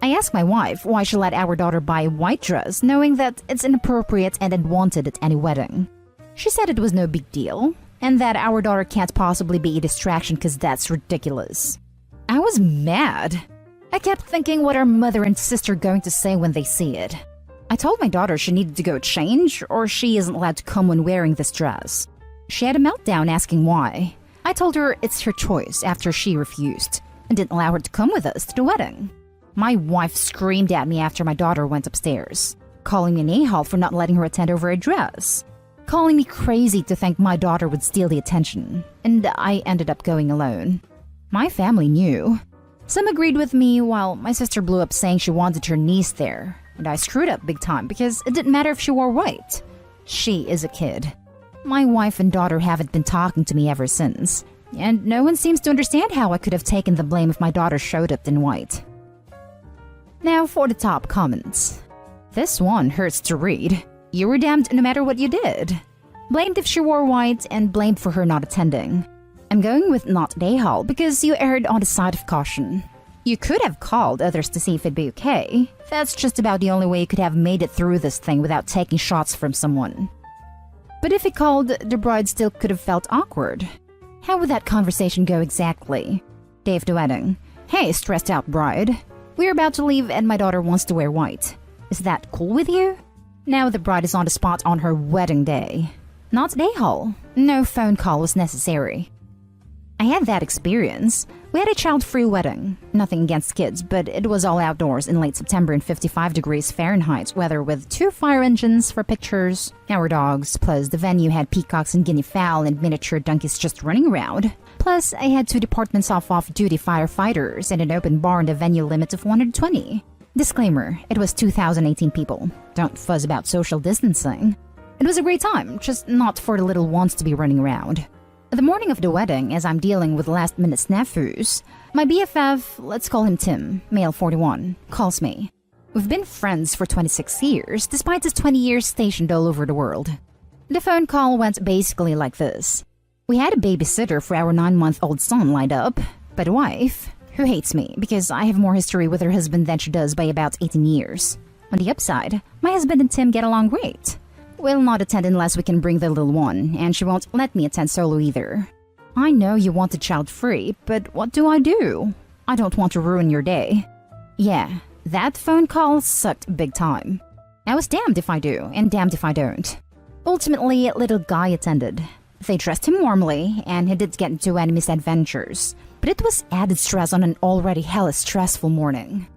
I asked my wife why she let our daughter buy a white dress, knowing that it's inappropriate and unwanted at any wedding. She said it was no big deal, and that our daughter can't possibly be a distraction because that's ridiculous. I was mad. I kept thinking what our mother and sister are going to say when they see it. I told my daughter she needed to go change or she isn't allowed to come when wearing this dress. She had a meltdown asking why. I told her it's her choice after she refused and didn't allow her to come with us to the wedding. My wife screamed at me after my daughter went upstairs, calling me an a-hole for not letting her attend over a dress, calling me crazy to think my daughter would steal the attention, and I ended up going alone. My family knew. Some agreed with me while my sister blew up saying she wanted her niece there. And I screwed up big time because it didn't matter if she wore white. She is a kid. My wife and daughter haven't been talking to me ever since, and no one seems to understand how I could have taken the blame if my daughter showed up in white. Now for the top comments. This one hurts to read. You were damned no matter what you did. Blamed if she wore white and blamed for her not attending. I'm going with not a-hole because you erred on the side of caution. You could have called others to see if it'd be okay. That's just about the only way you could have made it through this thing without taking shots from someone. But if he called, the bride still could have felt awkward. How would that conversation go exactly? Day of the wedding. Hey, stressed out bride. We're about to leave and my daughter wants to wear white. Is that cool with you? Now the bride is on the spot on her wedding day. Not a-hole. No phone call was necessary. I had that experience. We had a child-free wedding. Nothing against kids, but it was all outdoors in late September in 55 degrees Fahrenheit weather with 2 fire engines for pictures, our dogs, plus the venue had peacocks and guinea fowl and miniature donkeys just running around. Plus, I had 2 departments of off-duty firefighters and an open bar and a venue limit of 120. Disclaimer, it was 2018 people. Don't fuzz about social distancing. It was a great time, just not for the little ones to be running around. The morning of the wedding, as I'm dealing with last-minute snafus, my BFF, let's call him Tim, male 41, calls me. We've been friends for 26 years, despite his 20 years stationed all over the world. The phone call went basically like this. We had a babysitter for our 9-month-old son lined up, but a wife, who hates me because I have more history with her husband than she does by about 18 years. On the upside, my husband and Tim get along great. Will not attend unless we can bring the little one, and she won't let me attend solo either. I know you want the child free, but what do? I don't want to ruin your day. Yeah, that phone call sucked big time. I was damned if I do, and damned if I don't. Ultimately, little guy attended. They dressed him warmly, and he did get into any misadventures, but it was added stress on an already hella stressful morning.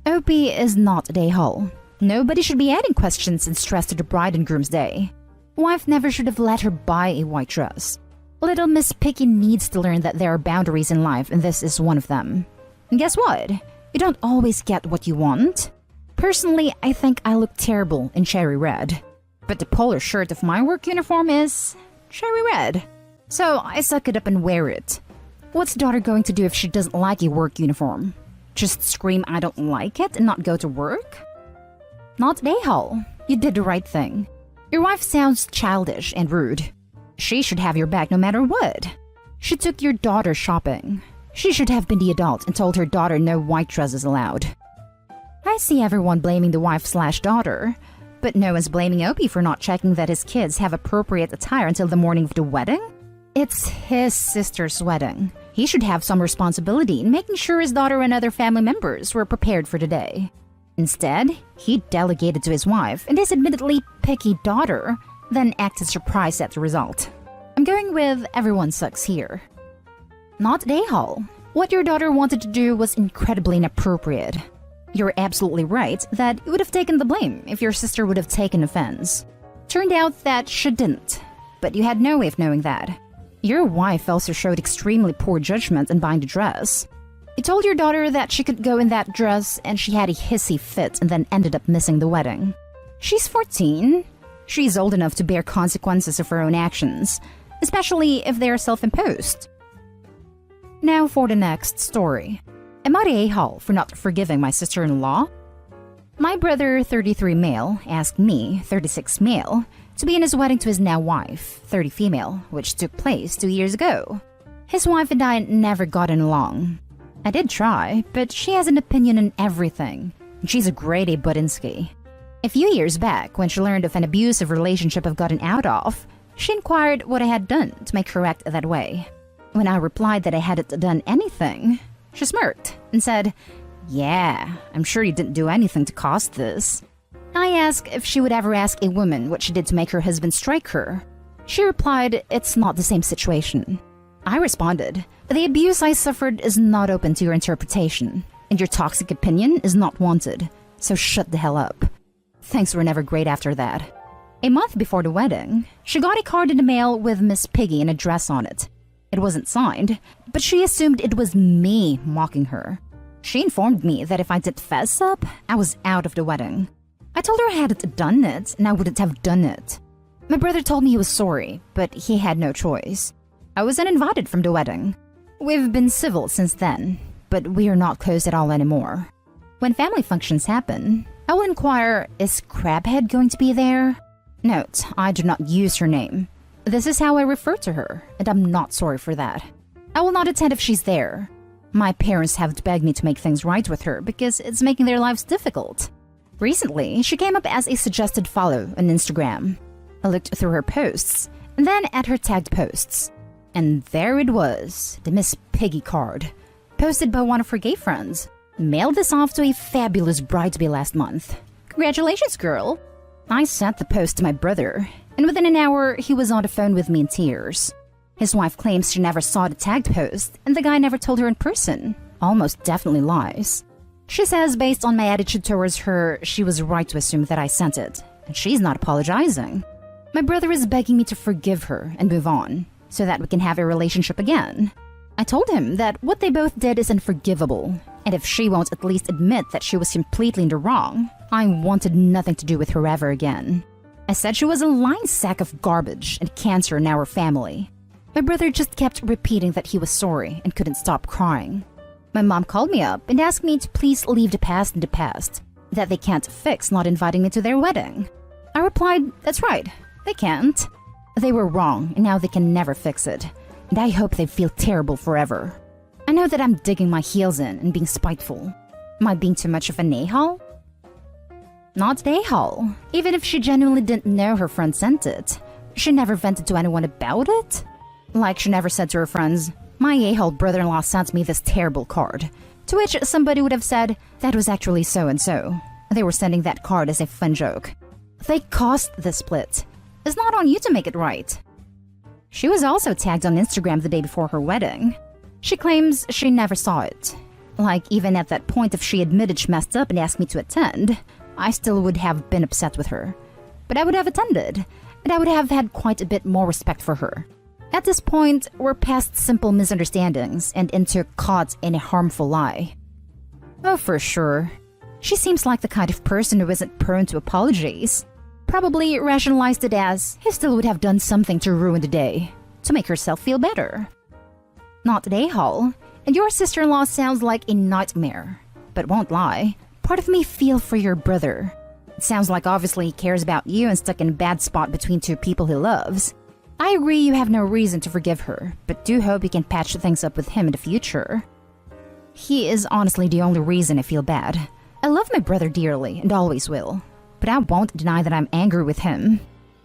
OP is not a a-hole. Nobody should be adding questions and stress to the bride and groom's day. Wife never should have let her buy a white dress. Little Miss Piggy needs to learn that there are boundaries in life, and this is one of them. And guess what? You don't always get what you want. Personally, I think I look terrible in cherry red. But the polar shirt of my work uniform is cherry red. So I suck it up and wear it. What's daughter going to do if she doesn't like a work uniform? Just scream I don't like it and not go to work? Not a-hole. You did the right thing. Your wife sounds childish and rude. She should have your back no matter what. She took your daughter shopping. She should have been the adult and told her daughter no white dresses allowed. I see everyone blaming the wife/daughter, but no one's blaming Opie for not checking that his kids have appropriate attire until the morning of the wedding. It's his sister's wedding. He should have some responsibility in making sure his daughter and other family members were prepared for the day. Instead, he delegated to his wife and his admittedly picky daughter, then acted surprised at the result. I'm going with everyone sucks here. Not a-hole. What your daughter wanted to do was incredibly inappropriate. You're absolutely right that you would have taken the blame if your sister would have taken offense. Turned out that she didn't, but you had no way of knowing that. Your wife also showed extremely poor judgment in buying the dress. You told your daughter that she could go in that dress and she had a hissy fit and then ended up missing the wedding. She's 14. She's old enough to bear consequences of her own actions, especially if they are self-imposed. Now for the next story. Am I the a-hole for not forgiving my sister-in-law? My brother, 33 male, asked me, 36 male, to be in his wedding to his now wife, 30 female, which took place 2 years ago. His wife and I never gotten along. I did try, but she has an opinion on everything. She's a grade A Budinsky. A few years back, when she learned of an abusive relationship I've gotten out of, she inquired what I had done to make her act that way. When I replied that I hadn't done anything, she smirked and said, "Yeah, I'm sure you didn't do anything to cause this." I asked if she would ever ask a woman what she did to make her husband strike her. She replied, "It's not the same situation." I responded, "The abuse I suffered is not open to your interpretation, and your toxic opinion is not wanted, so shut the hell up." Things were never great after that. A month before the wedding, she got a card in the mail with Miss Piggy and a dress on it. It wasn't signed, but she assumed it was me mocking her. She informed me that if I didn't fess up, I was out of the wedding. I told her I hadn't done it, and I wouldn't have done it. My brother told me he was sorry, but he had no choice. I was uninvited from the wedding. We've been civil since then, but we are not close at all anymore. When family functions happen, I will inquire, is Crabhead going to be there? Note, I do not use her name. This is how I refer to her, and I'm not sorry for that. I will not attend if she's there. My parents have begged me to make things right with her because it's making their lives difficult. Recently, she came up as a suggested follow on Instagram. I looked through her posts, and then at her tagged posts. And there it was, the Miss Piggy card, posted by one of her gay friends. Mailed this off to a fabulous bride-to-be last month. Congratulations, girl. I sent the post to my brother, and within an hour, he was on the phone with me in tears. His wife claims she never saw the tagged post, and the guy never told her in person. Almost definitely lies. She says based on my attitude towards her, she was right to assume that I sent it, and she's not apologizing. My brother is begging me to forgive her and move on, so that we can have a relationship again. I told him that what they both did is unforgivable, and if she won't at least admit that she was completely in the wrong, I wanted nothing to do with her ever again. I said she was a lying sack of garbage and cancer in our family. My brother just kept repeating that he was sorry and couldn't stop crying. My mom called me up and asked me to please leave the past in the past, that they can't fix not inviting me to their wedding. I replied, that's right, they can't. They were wrong and now they can never fix it, and I hope they feel terrible forever. I know that I'm digging my heels in and being spiteful. Am I being too much of an a-hole? Not an a-hole. Even if she genuinely didn't know her friend sent it, she never vented to anyone about it? Like she never said to her friends, my a-hole brother-in-law sent me this terrible card. To which somebody would have said, that was actually so-and-so. They were sending that card as a fun joke. They caused the split. It's not on you to make it right. She was also tagged on Instagram the day before her wedding. She claims she never saw it. Like, even at that point, if she admitted she messed up and asked me to attend, I still would have been upset with her. But I would have attended, and I would have had quite a bit more respect for her. At this point, we're past simple misunderstandings and into caught in a harmful lie. Oh, for sure. She seems like the kind of person who isn't prone to apologies. Probably rationalized it as he still would have done something to ruin the day, to make herself feel better. Not an a-hole, and your sister-in-law sounds like a nightmare. But won't lie, part of me feel for your brother. It sounds like obviously he cares about you and stuck in a bad spot between two people he loves. I agree you have no reason to forgive her, but do hope you can patch things up with him in the future. He is honestly the only reason I feel bad. I love my brother dearly and always will, but I won't deny that I'm angry with him.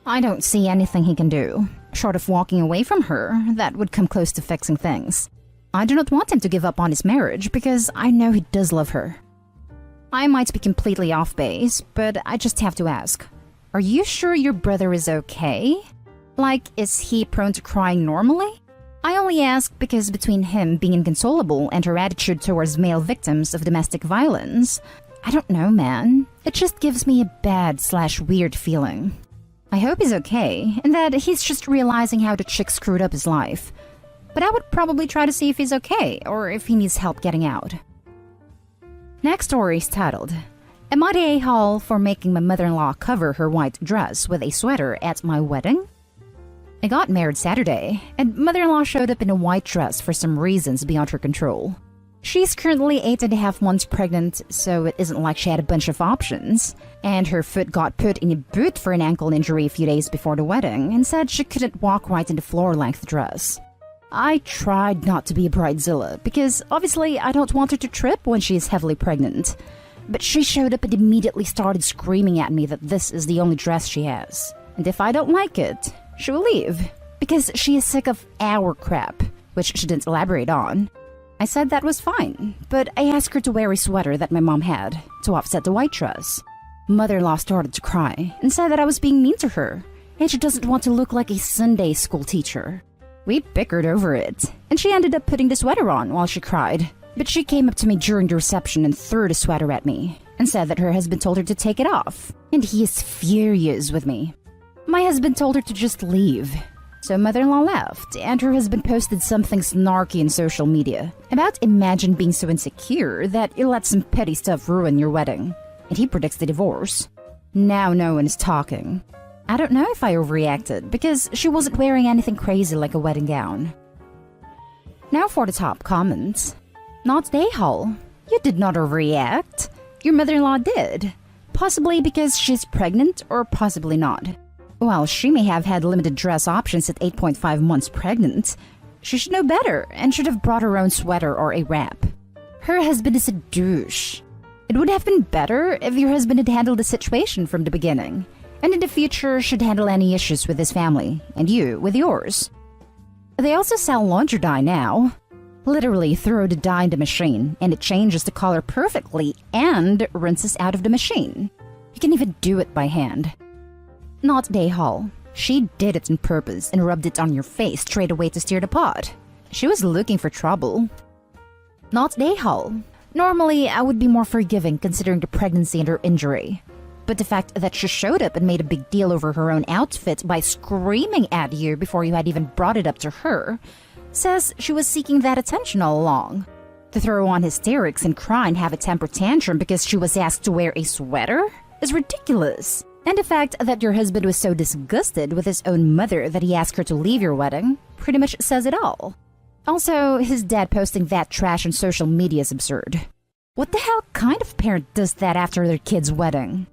I don't see anything he can do, short of walking away from her, that would come close to fixing things. I do not want him to give up on his marriage because I know he does love her. I might be completely off base, but I just have to ask, are you sure your brother is okay? Like, is he prone to crying normally? I only ask because between him being inconsolable and her attitude towards male victims of domestic violence, I don't know, man. It just gives me a bad/weird feeling. I hope he's okay, and that he's just realizing how the chick screwed up his life. But I would probably try to see if he's okay, or if he needs help getting out. Next story is titled, Am I the a-hole for making my mother-in-law cover her white dress with a sweater at my wedding? I got married Saturday, and mother-in-law showed up in a white dress for some reasons beyond her control. She's currently 8.5 months pregnant, so it isn't like she had a bunch of options. And her foot got put in a boot for an ankle injury a few days before the wedding, and said she couldn't walk right in the floor-length dress. I tried not to be a bridezilla, because obviously I don't want her to trip when she is heavily pregnant. But she showed up and immediately started screaming at me that this is the only dress she has. And if I don't like it, she will leave, because she is sick of our crap, which she didn't elaborate on. I said that was fine, but I asked her to wear a sweater that my mom had, to offset the white dress. Mother-in-law started to cry, and said that I was being mean to her, and she doesn't want to look like a Sunday school teacher. We bickered over it, and she ended up putting the sweater on while she cried. But she came up to me during the reception and threw the sweater at me, and said that her husband told her to take it off, and he is furious with me. My husband told her to just leave. So mother-in-law left, and her husband posted something snarky in social media about imagine being so insecure that you let some petty stuff ruin your wedding. And he predicts the divorce. Now no one is talking. I don't know if I overreacted, because she wasn't wearing anything crazy like a wedding gown. Now for the top comments. Not the a-hole. You did not overreact. Your mother-in-law did. Possibly because she's pregnant, or possibly not. While she may have had limited dress options at 8.5 months pregnant, she should know better and should have brought her own sweater or a wrap. Her husband is a douche. It would have been better if your husband had handled the situation from the beginning, and in the future should handle any issues with his family, and you with yours. They also sell laundry dye now. Literally throw the dye in the machine, and it changes the color perfectly and rinses out of the machine. You can even do it by hand. Not the a-hole. She did it on purpose and rubbed it on your face straight away to stir the pot. She was looking for trouble. Not the a-hole. Normally, I would be more forgiving considering the pregnancy and her injury. But the fact that she showed up and made a big deal over her own outfit by screaming at you before you had even brought it up to her says she was seeking that attention all along. To throw on hysterics and cry and have a temper tantrum because she was asked to wear a sweater is ridiculous. And the fact that your husband was so disgusted with his own mother that he asked her to leave your wedding pretty much says it all. Also, his dad posting that trash on social media is absurd. What the hell kind of parent does that after their kid's wedding?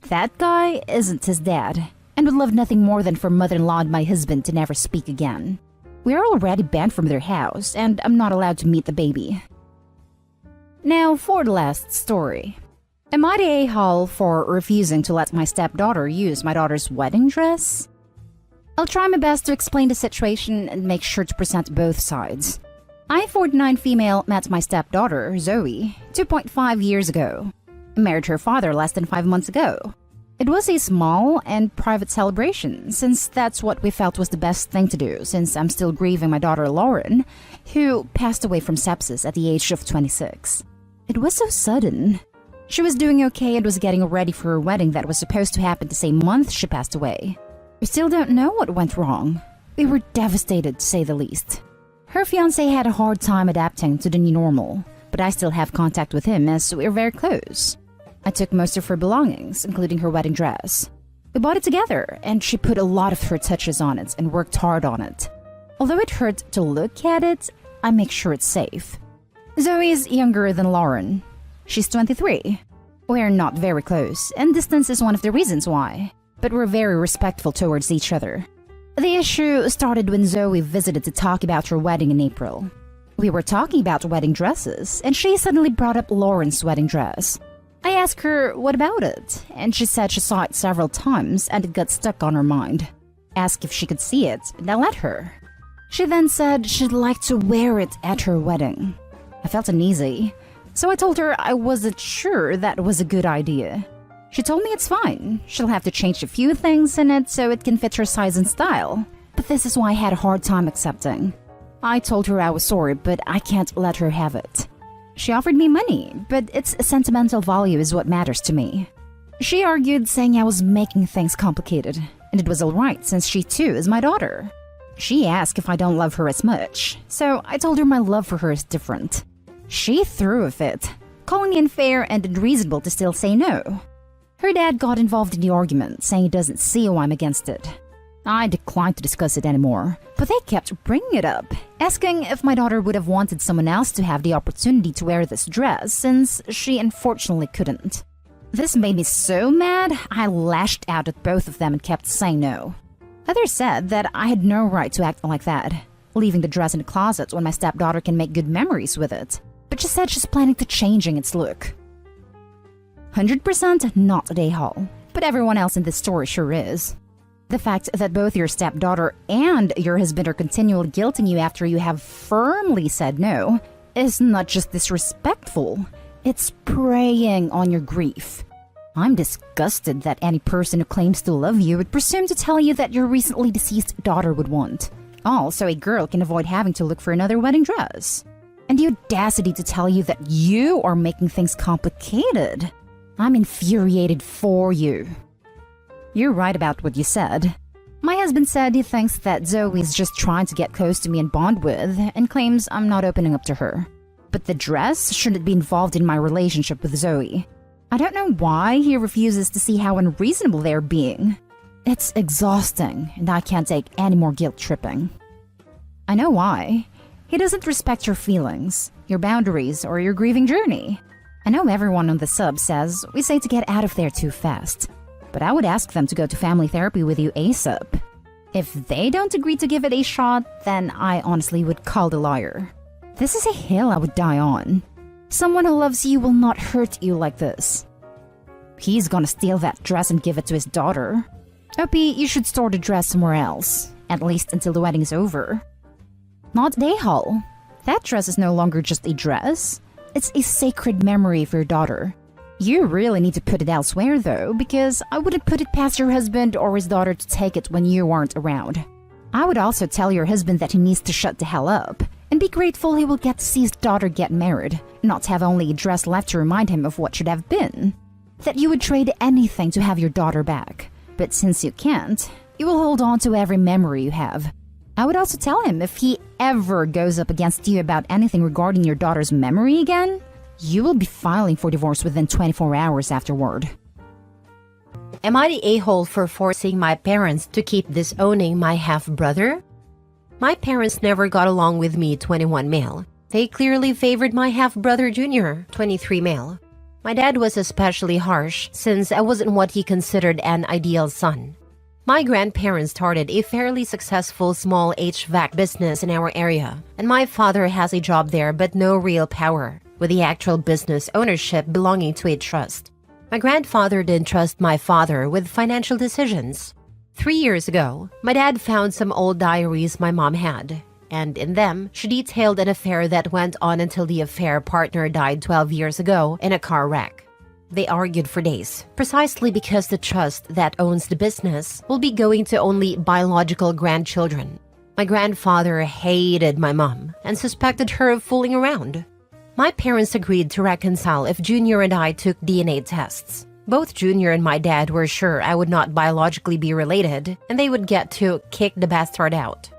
That guy isn't his dad, and would love nothing more than for mother-in-law and my husband to never speak again. We are already banned from their house, and I'm not allowed to meet the baby. Now for the last story. Am I the a-hole for refusing to let my stepdaughter use my daughter's wedding dress? I'll try my best to explain the situation and make sure to present both sides. I, 49 female, met my stepdaughter, Zoe, 2.5 years ago. I married her father less than 5 months ago. It was a small and private celebration, since that's what we felt was the best thing to do, since I'm still grieving my daughter Lauren, who passed away from sepsis at the age of 26. It was so sudden. She was doing okay and was getting ready for her wedding that was supposed to happen the same month she passed away. We still don't know what went wrong. We were devastated, to say the least. Her fiancé had a hard time adapting to the new normal, but I still have contact with him as we're very close. I took most of her belongings, including her wedding dress. We bought it together, and she put a lot of her touches on it and worked hard on it. Although it hurt to look at it, I make sure it's safe. Zoe is younger than Lauren. She's 23. We're not very close, and distance is one of the reasons why, but we're very respectful towards each other. The issue started when Zoe visited to talk about her wedding in April. We were talking about wedding dresses, and she suddenly brought up Lauren's wedding dress. I asked her what about it, and she said she saw it several times and it got stuck on her mind. Asked if she could see it, and I let her. She then said she'd like to wear it at her wedding. I felt uneasy, so I told her I wasn't sure that was a good idea. She told me it's fine. She'll have to change a few things in it so it can fit her size and style. But this is why I had a hard time accepting. I told her I was sorry, but I can't let her have it. She offered me money, but its sentimental value is what matters to me. She argued, saying I was making things complicated, and it was alright since she too is my daughter. She asked if I don't love her as much, so I told her my love for her is different. She threw a fit, calling me unfair and unreasonable to still say no. Her dad got involved in the argument, saying he doesn't see why I'm against it. I declined to discuss it anymore, but they kept bringing it up, asking if my daughter would have wanted someone else to have the opportunity to wear this dress since she unfortunately couldn't. This made me so mad, I lashed out at both of them and kept saying no. Others said that I had no right to act like that, leaving the dress in the closet when my stepdaughter can make good memories with it, but she said she's planning to changing its look. 100% not a day-haul, but everyone else in this story sure is. The fact that both your stepdaughter and your husband are continually guilting you after you have firmly said no is not just disrespectful, it's preying on your grief. I'm disgusted that any person who claims to love you would presume to tell you that your recently deceased daughter would want. Also, a girl can avoid having to look for another wedding dress. And the audacity to tell you that you are making things complicated. I'm infuriated for you. You're right about what you said. My husband said he thinks that Zoe is just trying to get close to me and bond with, and claims I'm not opening up to her. But the dress shouldn't be involved in my relationship with Zoe. I don't know why he refuses to see how unreasonable they're being. It's exhausting, and I can't take any more guilt tripping. I know why. He doesn't respect your feelings, your boundaries, or your grieving journey. I know everyone on the sub says we say to get out of there too fast, but I would ask them to go to family therapy with you ASAP. If they don't agree to give it a shot, then I honestly would call the lawyer. This is a hill I would die on. Someone who loves you will not hurt you like this. He's gonna steal that dress and give it to his daughter. OP, you should store the dress somewhere else, at least until the wedding's over. Not day-haul. That dress is no longer just a dress. It's a sacred memory for your daughter. You really need to put it elsewhere though, because I wouldn't put it past your husband or his daughter to take it when you aren't around. I would also tell your husband that he needs to shut the hell up, and be grateful he will get to see his daughter get married, not have only a dress left to remind him of what should have been. That you would trade anything to have your daughter back, but since you can't, you will hold on to every memory you have. I would also tell him if he ever goes up against you about anything regarding your daughter's memory again, you will be filing for divorce within 24 hours afterward. Am I the a-hole for forcing my parents to keep disowning my half-brother? My parents never got along with me, 21 male. They clearly favored my half-brother Junior, 23 male. My dad was especially harsh since I wasn't what he considered an ideal son. My grandparents started a fairly successful small HVAC business in our area, and my father has a job there but no real power, with the actual business ownership belonging to a trust. My grandfather didn't trust my father with financial decisions. 3 years ago, my dad found some old diaries my mom had, and in them, she detailed an affair that went on until the affair partner died 12 years ago in a car wreck. They argued for days, precisely because the trust that owns the business will be going to only biological grandchildren. My grandfather hated my mom and suspected her of fooling around. My parents agreed to reconcile if Junior and I took DNA tests. Both Junior and my dad were sure I would not biologically be related, and they would get to kick the bastard out.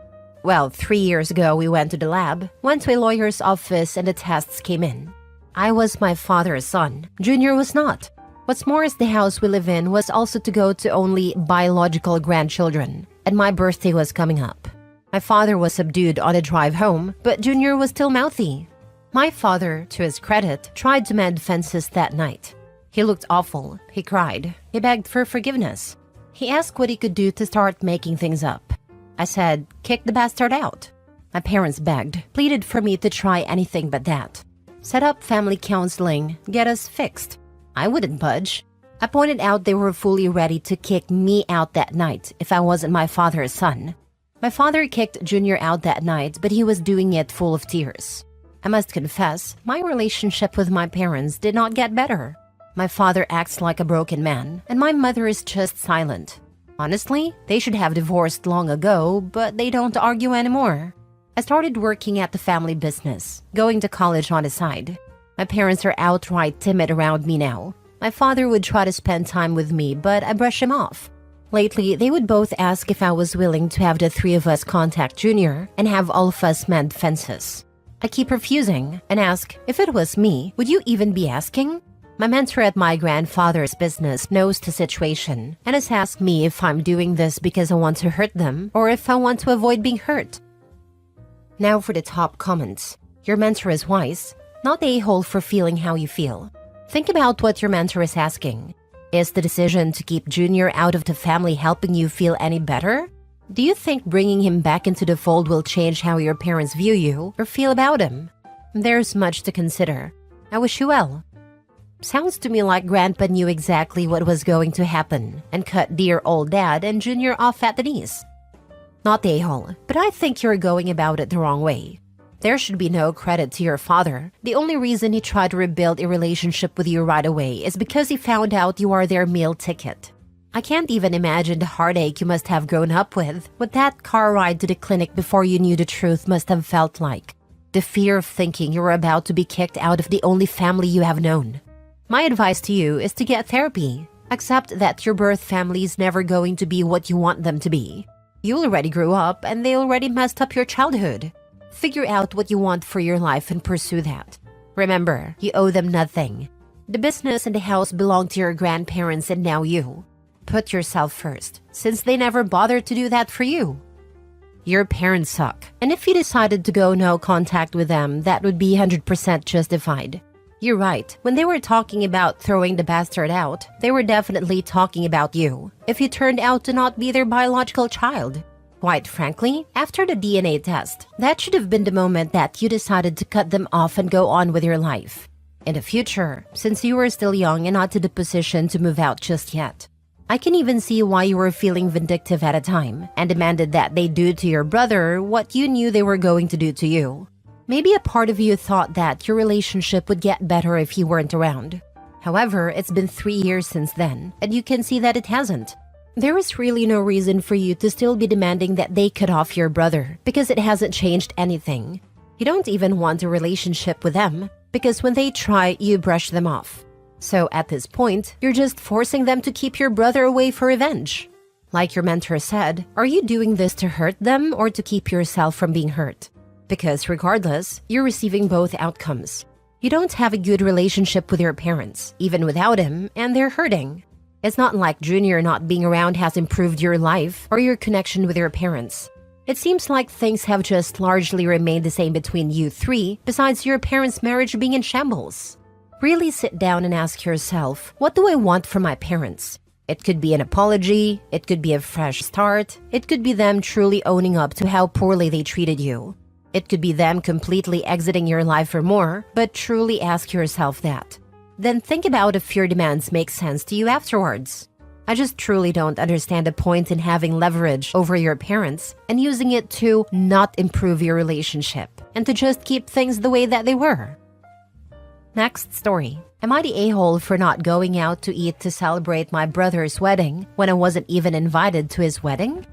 Well, 3 years ago we went to the lab, went to a lawyer's office, and the tests came in. I was my father's son. Junior was not. What's more is the house we live in was also to go to only biological grandchildren, and my birthday was coming up. My father was subdued on the drive home, but Junior was still mouthy. My father, to his credit, tried to mend fences that night. He looked awful. He cried. He begged for forgiveness. He asked what he could do to start making things up. I said, kick the bastard out. My parents begged, pleaded for me to try anything but that. Set up family counseling, get us fixed. I wouldn't budge. I pointed out they were fully ready to kick me out that night if I wasn't my father's son. My father kicked Junior out that night, but he was doing it full of tears. I must confess, my relationship with my parents did not get better. My father acts like a broken man, and my mother is just silent. Honestly, they should have divorced long ago, but they don't argue anymore. I started working at the family business, going to college on the side. My parents are outright timid around me now. My father would try to spend time with me, but I brush him off. Lately, they would both ask if I was willing to have the three of us contact Junior and have all of us mend fences. I keep refusing and ask, if it was me, would you even be asking? My mentor at my grandfather's business knows the situation and has asked me if I'm doing this because I want to hurt them or if I want to avoid being hurt. Now for the top comments. Your mentor is wise, not the a-hole for feeling how you feel. Think about what your mentor is asking. Is the decision to keep Junior out of the family helping you feel any better? Do you think bringing him back into the fold will change how your parents view you or feel about him? There's much to consider. I wish you well. Sounds to me like Grandpa knew exactly what was going to happen and cut dear old Dad and Junior off at the knees. Not the a-hole, but I think you're going about it the wrong way. There should be no credit to your father. The only reason he tried to rebuild a relationship with you right away is because he found out you are their meal ticket. I can't even imagine the heartache you must have grown up with what that car ride to the clinic before you knew the truth must have felt like. The fear of thinking you were about to be kicked out of the only family you have known. My advice to you is to get therapy. Accept that your birth family is never going to be what you want them to be. You already grew up and they already messed up your childhood. Figure out what you want for your life and pursue that. Remember, you owe them nothing. The business and the house belong to your grandparents and now you. Put yourself first, since they never bothered to do that for you. Your parents suck, and if you decided to go no contact with them, that would be 100% justified. You're right, when they were talking about throwing the bastard out, they were definitely talking about you, if you turned out to not be their biological child. Quite frankly, after the DNA test, that should have been the moment that you decided to cut them off and go on with your life. In the future, since you were still young and not to the position to move out just yet. I can even see why you were feeling vindictive at a time and demanded that they do to your brother what you knew they were going to do to you. Maybe a part of you thought that your relationship would get better if he weren't around. However, it's been 3 years since then, and you can see that it hasn't. There is really no reason for you to still be demanding that they cut off your brother, because it hasn't changed anything. You don't even want a relationship with them, because when they try, you brush them off. So at this point, you're just forcing them to keep your brother away for revenge. Like your mentor said, are you doing this to hurt them or to keep yourself from being hurt? Because regardless, you're receiving both outcomes. You don't have a good relationship with your parents, even without him, and they're hurting. It's not like Junior not being around has improved your life or your connection with your parents. It seems like things have just largely remained the same between you three, besides your parents' marriage being in shambles. Really sit down and ask yourself, what do I want from my parents? It could be an apology, it could be a fresh start, it could be them truly owning up to how poorly they treated you. It could be them completely exiting your life or more, but truly ask yourself that. Then think about if your demands make sense to you afterwards. I just truly don't understand the point in having leverage over your parents and using it to not improve your relationship and to just keep things the way that they were. Next story. Am I the a-hole for not going out to eat to celebrate my brother's wedding when I wasn't even invited to his wedding?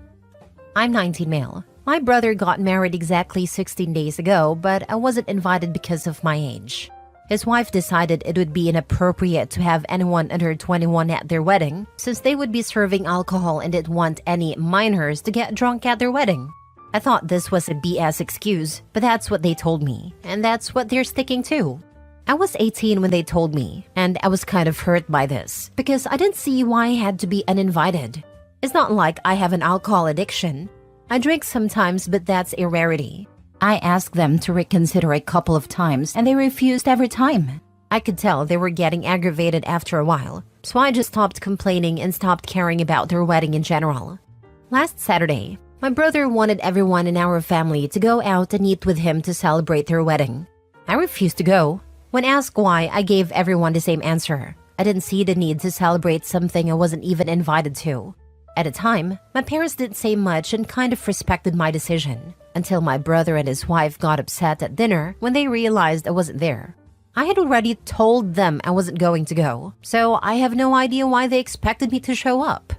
I'm 19 male. My brother got married exactly 16 days ago, but I wasn't invited because of my age. His wife decided it would be inappropriate to have anyone under 21 at their wedding, since they would be serving alcohol and didn't want any minors to get drunk at their wedding. I thought this was a BS excuse, but that's what they told me, and that's what they're sticking to. I was 18 when they told me, and I was kind of hurt by this, because I didn't see why I had to be uninvited. It's not like I have an alcohol addiction. I drink sometimes, but that's a rarity. I asked them to reconsider a couple of times, and they refused every time. I could tell they were getting aggravated after a while, so I just stopped complaining and stopped caring about their wedding in general. Last Saturday, my brother wanted everyone in our family to go out and eat with him to celebrate their wedding. I refused to go. When asked why, I gave everyone the same answer. I didn't see the need to celebrate something I wasn't even invited to. At the time, my parents didn't say much and kind of respected my decision, until my brother and his wife got upset at dinner when they realized I wasn't there. I had already told them I wasn't going to go, so I have no idea why they expected me to show up.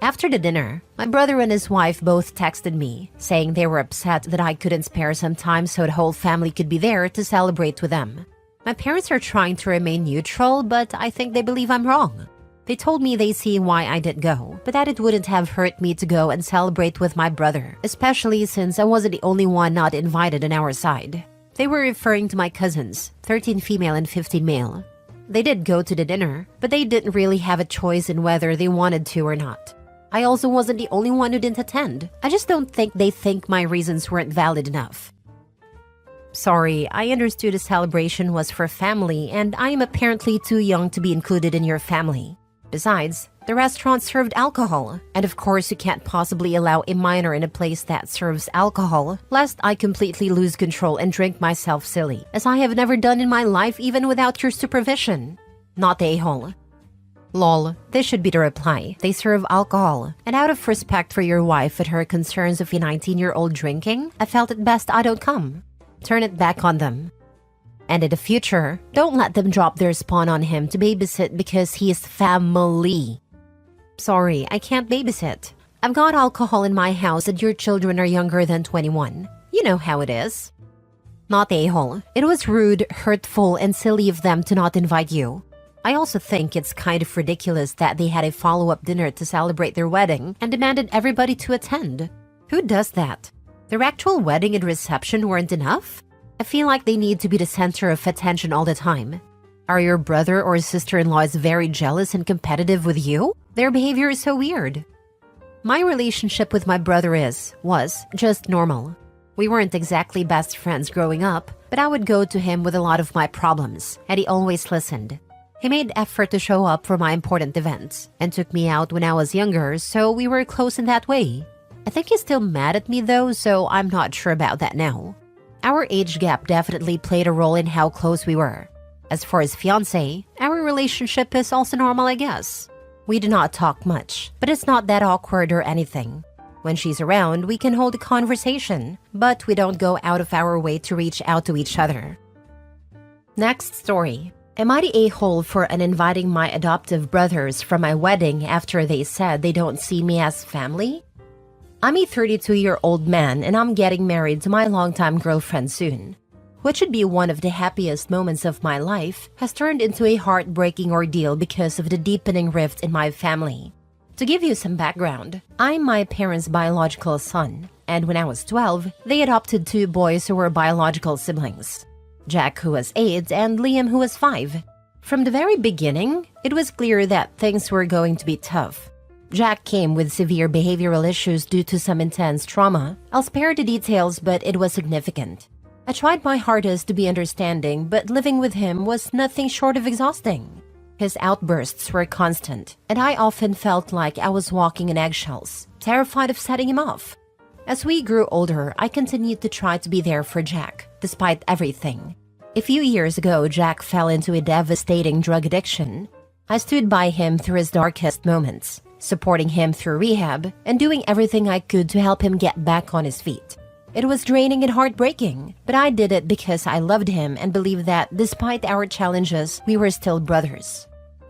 After the dinner, my brother and his wife both texted me, saying they were upset that I couldn't spare some time so the whole family could be there to celebrate with them. My parents are trying to remain neutral, but I think they believe I'm wrong. They told me they see why I didn't go, but that it wouldn't have hurt me to go and celebrate with my brother, especially since I wasn't the only one not invited on our side. They were referring to my cousins, 13 female and 15 male. They did go to the dinner, but they didn't really have a choice in whether they wanted to or not. I also wasn't the only one who didn't attend. I just don't think they think my reasons weren't valid enough. Sorry, I understood the celebration was for family, and I am apparently too young to be included in your family. Besides, the restaurant served alcohol, and of course you can't possibly allow a minor in a place that serves alcohol, lest I completely lose control and drink myself silly, as I have never done in my life even without your supervision. Not the a-hole. Lol, this should be the reply. They serve alcohol, and out of respect for your wife and her concerns of a 19-year-old drinking, I felt it best I don't come. Turn it back on them. And in the future, don't let them drop their spawn on him to babysit because he is family. Sorry, I can't babysit. I've got alcohol in my house and your children are younger than 21. You know how it is. Not the a-hole. It was rude, hurtful, and silly of them to not invite you. I also think it's kind of ridiculous that they had a follow-up dinner to celebrate their wedding and demanded everybody to attend. Who does that? Their actual wedding and reception weren't enough? I feel like they need to be the center of attention all the time. Are your brother or sister-in-laws very jealous and competitive with you? Their behavior is so weird. My relationship with my brother was just normal. We weren't exactly best friends growing up, but I would go to him with a lot of my problems, and he always listened. He made effort to show up for my important events, and took me out when I was younger, so we were close in that way. I think he's still mad at me though, so I'm not sure about that now. Our age gap definitely played a role in how close we were. As for his fiancée, our relationship is also normal, I guess. We do not talk much, but it's not that awkward or anything. When she's around, we can hold a conversation, but we don't go out of our way to reach out to each other. Next story. Am I the a-hole for uninviting my adoptive brothers from my wedding after they said they don't see me as family? I'm a 32-year-old man and I'm getting married to my longtime girlfriend soon. What should be one of the happiest moments of my life has turned into a heartbreaking ordeal because of the deepening rift in my family. To give you some background, I'm my parents' biological son, and when I was 12, they adopted 2 boys who were biological siblings. Jack, who was 8, and Liam, who was 5. From the very beginning, it was clear that things were going to be tough. Jack came with severe behavioral issues due to some intense trauma. I'll spare the details, but it was significant. I tried my hardest to be understanding, but living with him was nothing short of exhausting. His outbursts were constant, and I often felt like I was walking in eggshells, terrified of setting him off. As we grew older, I continued to try to be there for Jack, despite everything. A few years ago, Jack fell into a devastating drug addiction. I stood by him through his darkest moments, supporting him through rehab and doing everything I could to help him get back on his feet. It was draining and heartbreaking, but I did it because I loved him and believed that despite our challenges, we were still brothers.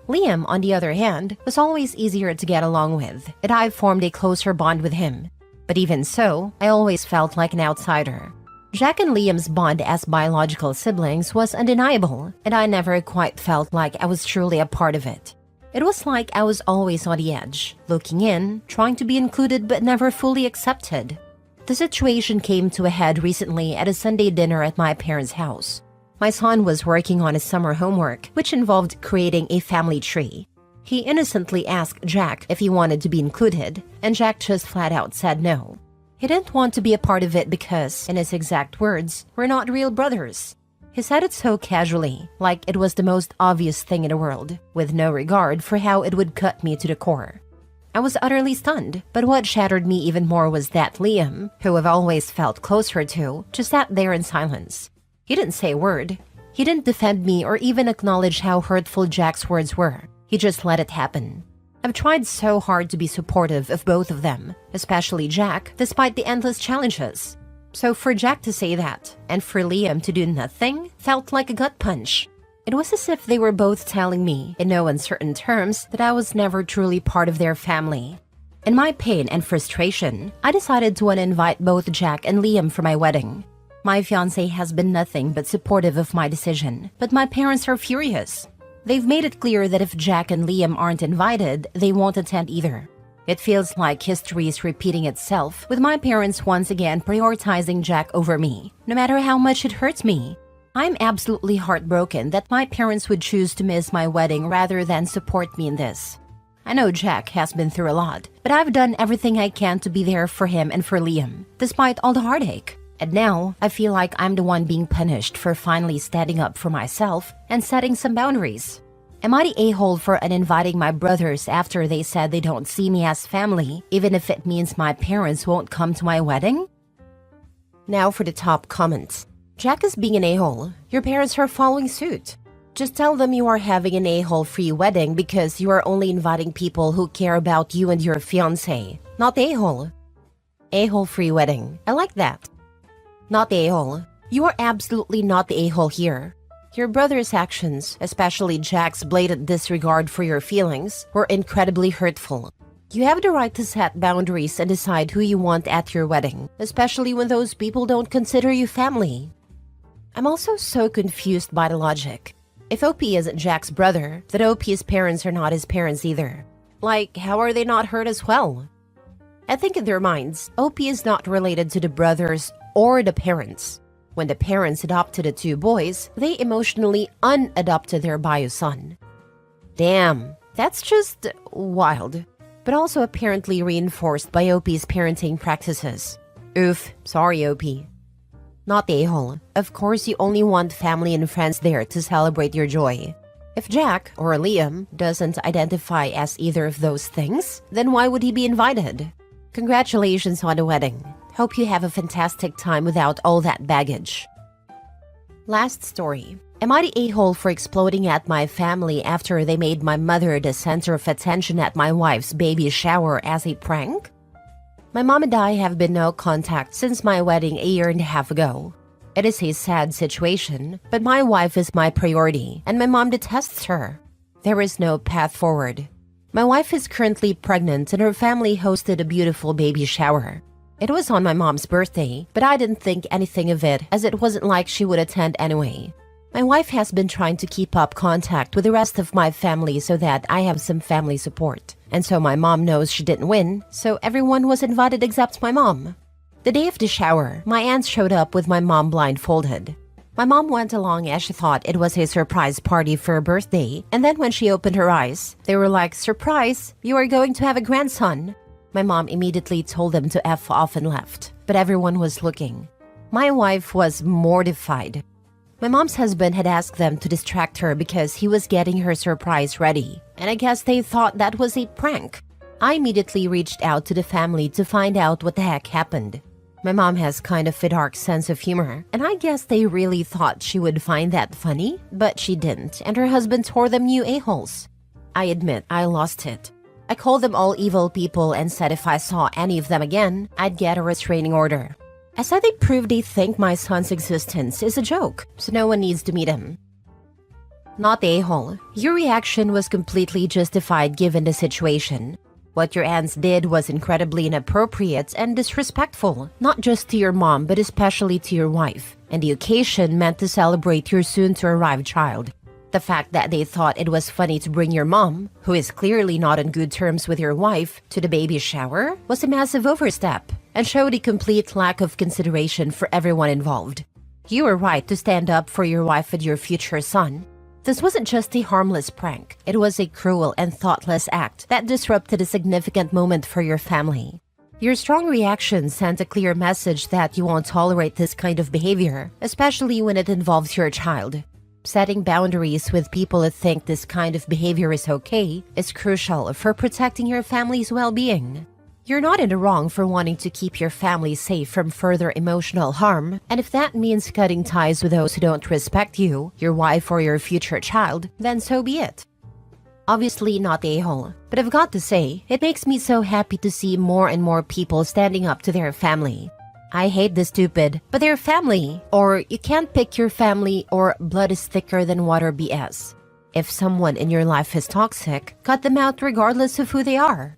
Liam, on the other hand, was always easier to get along with, and I formed a closer bond with him. But even so, I always felt like an outsider. Jack and Liam's bond as biological siblings was undeniable, and I never quite felt like I was truly a part of it. It was like I was always on the edge, looking in, trying to be included but never fully accepted. The situation came to a head recently at a Sunday dinner at my parents' house. My son was working on his summer homework, which involved creating a family tree. He innocently asked Jack if he wanted to be included, and Jack just flat out said no. He didn't want to be a part of it because, in his exact words, we're not real brothers. He said it so casually, like it was the most obvious thing in the world, with no regard for how it would cut me to the core. I was utterly stunned, but what shattered me even more was that Liam, who I've always felt closer to, just sat there in silence. He didn't say a word. He didn't defend me or even acknowledge how hurtful Jack's words were. He just let it happen. I've tried so hard to be supportive of both of them, especially Jack, despite the endless challenges. So for Jack to say that, and for Liam to do nothing, felt like a gut punch. It was as if they were both telling me, in no uncertain terms, that I was never truly part of their family. In my pain and frustration, I decided to uninvite both Jack and Liam for my wedding. My fiancé has been nothing but supportive of my decision, but my parents are furious. They've made it clear that if Jack and Liam aren't invited, they won't attend either. It feels like history is repeating itself, with my parents once again prioritizing Jack over me, no matter how much it hurts me. I'm absolutely heartbroken that my parents would choose to miss my wedding rather than support me in this. I know Jack has been through a lot, but I've done everything I can to be there for him and for Liam, despite all the heartache. And now, I feel like I'm the one being punished for finally standing up for myself and setting some boundaries. Am I the a-hole for uninviting my brothers after they said they don't see me as family, even if it means my parents won't come to my wedding? Now for the top comments. Jack is being an a-hole. Your parents are following suit. Just tell them you are having an a-hole-free wedding because you are only inviting people who care about you and your fiancé, not the a-hole. A-hole-free wedding. I like that. Not the a-hole. You are absolutely not the a-hole here. Your brother's actions, especially Jack's blatant disregard for your feelings, were incredibly hurtful. You have the right to set boundaries and decide who you want at your wedding, especially when those people don't consider you family. I'm also so confused by the logic. If OP isn't Jack's brother, then OP's parents are not his parents either. Like, how are they not hurt as well? I think in their minds, OP is not related to the brothers or the parents. When the parents adopted the two boys, they emotionally unadopted their bio son. Damn, that's just wild. But also apparently reinforced by OP's parenting practices. Oof, sorry OP. Not the a-hole. Of course you only want family and friends there to celebrate your joy. If Jack, or Liam, doesn't identify as either of those things, then why would he be invited? Congratulations on the wedding. Hope you have a fantastic time without all that baggage. Last story. Am I the a-hole for exploding at my family after they made my mother the center of attention at my wife's baby shower as a prank? My mom and I have been no contact since my wedding a year and a half ago. It is a sad situation, but my wife is my priority, and my mom detests her. There is no path forward. My wife is currently pregnant and her family hosted a beautiful baby shower. It was on my mom's birthday, but I didn't think anything of it as it wasn't like she would attend anyway. My wife has been trying to keep up contact with the rest of my family so that I have some family support. And so my mom knows she didn't win, so everyone was invited except my mom. The day of the shower, my aunts showed up with my mom blindfolded. My mom went along as she thought it was a surprise party for her birthday, and then when she opened her eyes, they were like, "Surprise, you are going to have a grandson." My mom immediately told them to F off and left, but everyone was looking. My wife was mortified. My mom's husband had asked them to distract her because he was getting her surprise ready, and I guess they thought that was a prank. I immediately reached out to the family to find out what the heck happened. My mom has kind of a dark sense of humor, and I guess they really thought she would find that funny, but she didn't, and her husband tore them new a-holes. I admit I lost it. I called them all evil people and said if I saw any of them again, I'd get a restraining order. I said they proved they think my son's existence is a joke, so no one needs to meet him. Not the a-hole. Your reaction was completely justified given the situation. What your aunts did was incredibly inappropriate and disrespectful, not just to your mom but especially to your wife, and the occasion meant to celebrate your soon-to-arrive child. The fact that they thought it was funny to bring your mom, who is clearly not on good terms with your wife, to the baby shower was a massive overstep and showed a complete lack of consideration for everyone involved. You were right to stand up for your wife and your future son. This wasn't just a harmless prank, it was a cruel and thoughtless act that disrupted a significant moment for your family. Your strong reaction sent a clear message that you won't tolerate this kind of behavior, especially when it involves your child. Setting boundaries with people who think this kind of behavior is okay is crucial for protecting your family's well-being. You're not in the wrong for wanting to keep your family safe from further emotional harm, and if that means cutting ties with those who don't respect you, your wife, or your future child, then so be it. Obviously not the a-hole, but I've got to say, it makes me so happy to see more and more people standing up to their family. I hate the stupid, but they're family, or you can't pick your family, or blood is thicker than water BS. If someone in your life is toxic, cut them out regardless of who they are.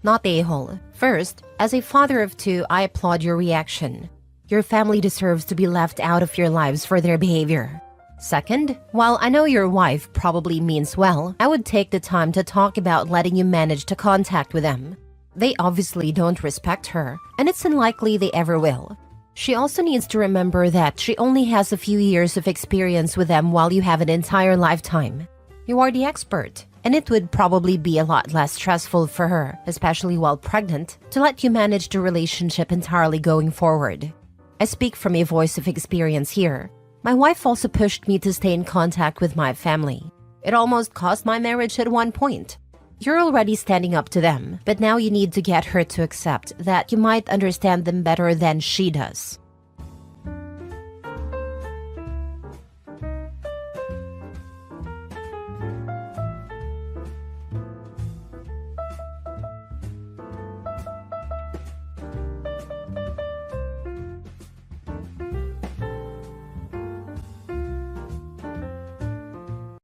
Not the a-hole. First, as a father of two, I applaud your reaction. Your family deserves to be left out of your lives for their behavior. Second, while I know your wife probably means well, I would take the time to talk about letting you manage to contact with them. They obviously don't respect her, and it's unlikely they ever will. She also needs to remember that she only has a few years of experience with them while you have an entire lifetime. You are the expert, and it would probably be a lot less stressful for her, especially while pregnant, to let you manage the relationship entirely going forward. I speak from a voice of experience here. My wife also pushed me to stay in contact with my family. It almost cost my marriage at one point. You're already standing up to them, but now you need to get her to accept that you might understand them better than she does.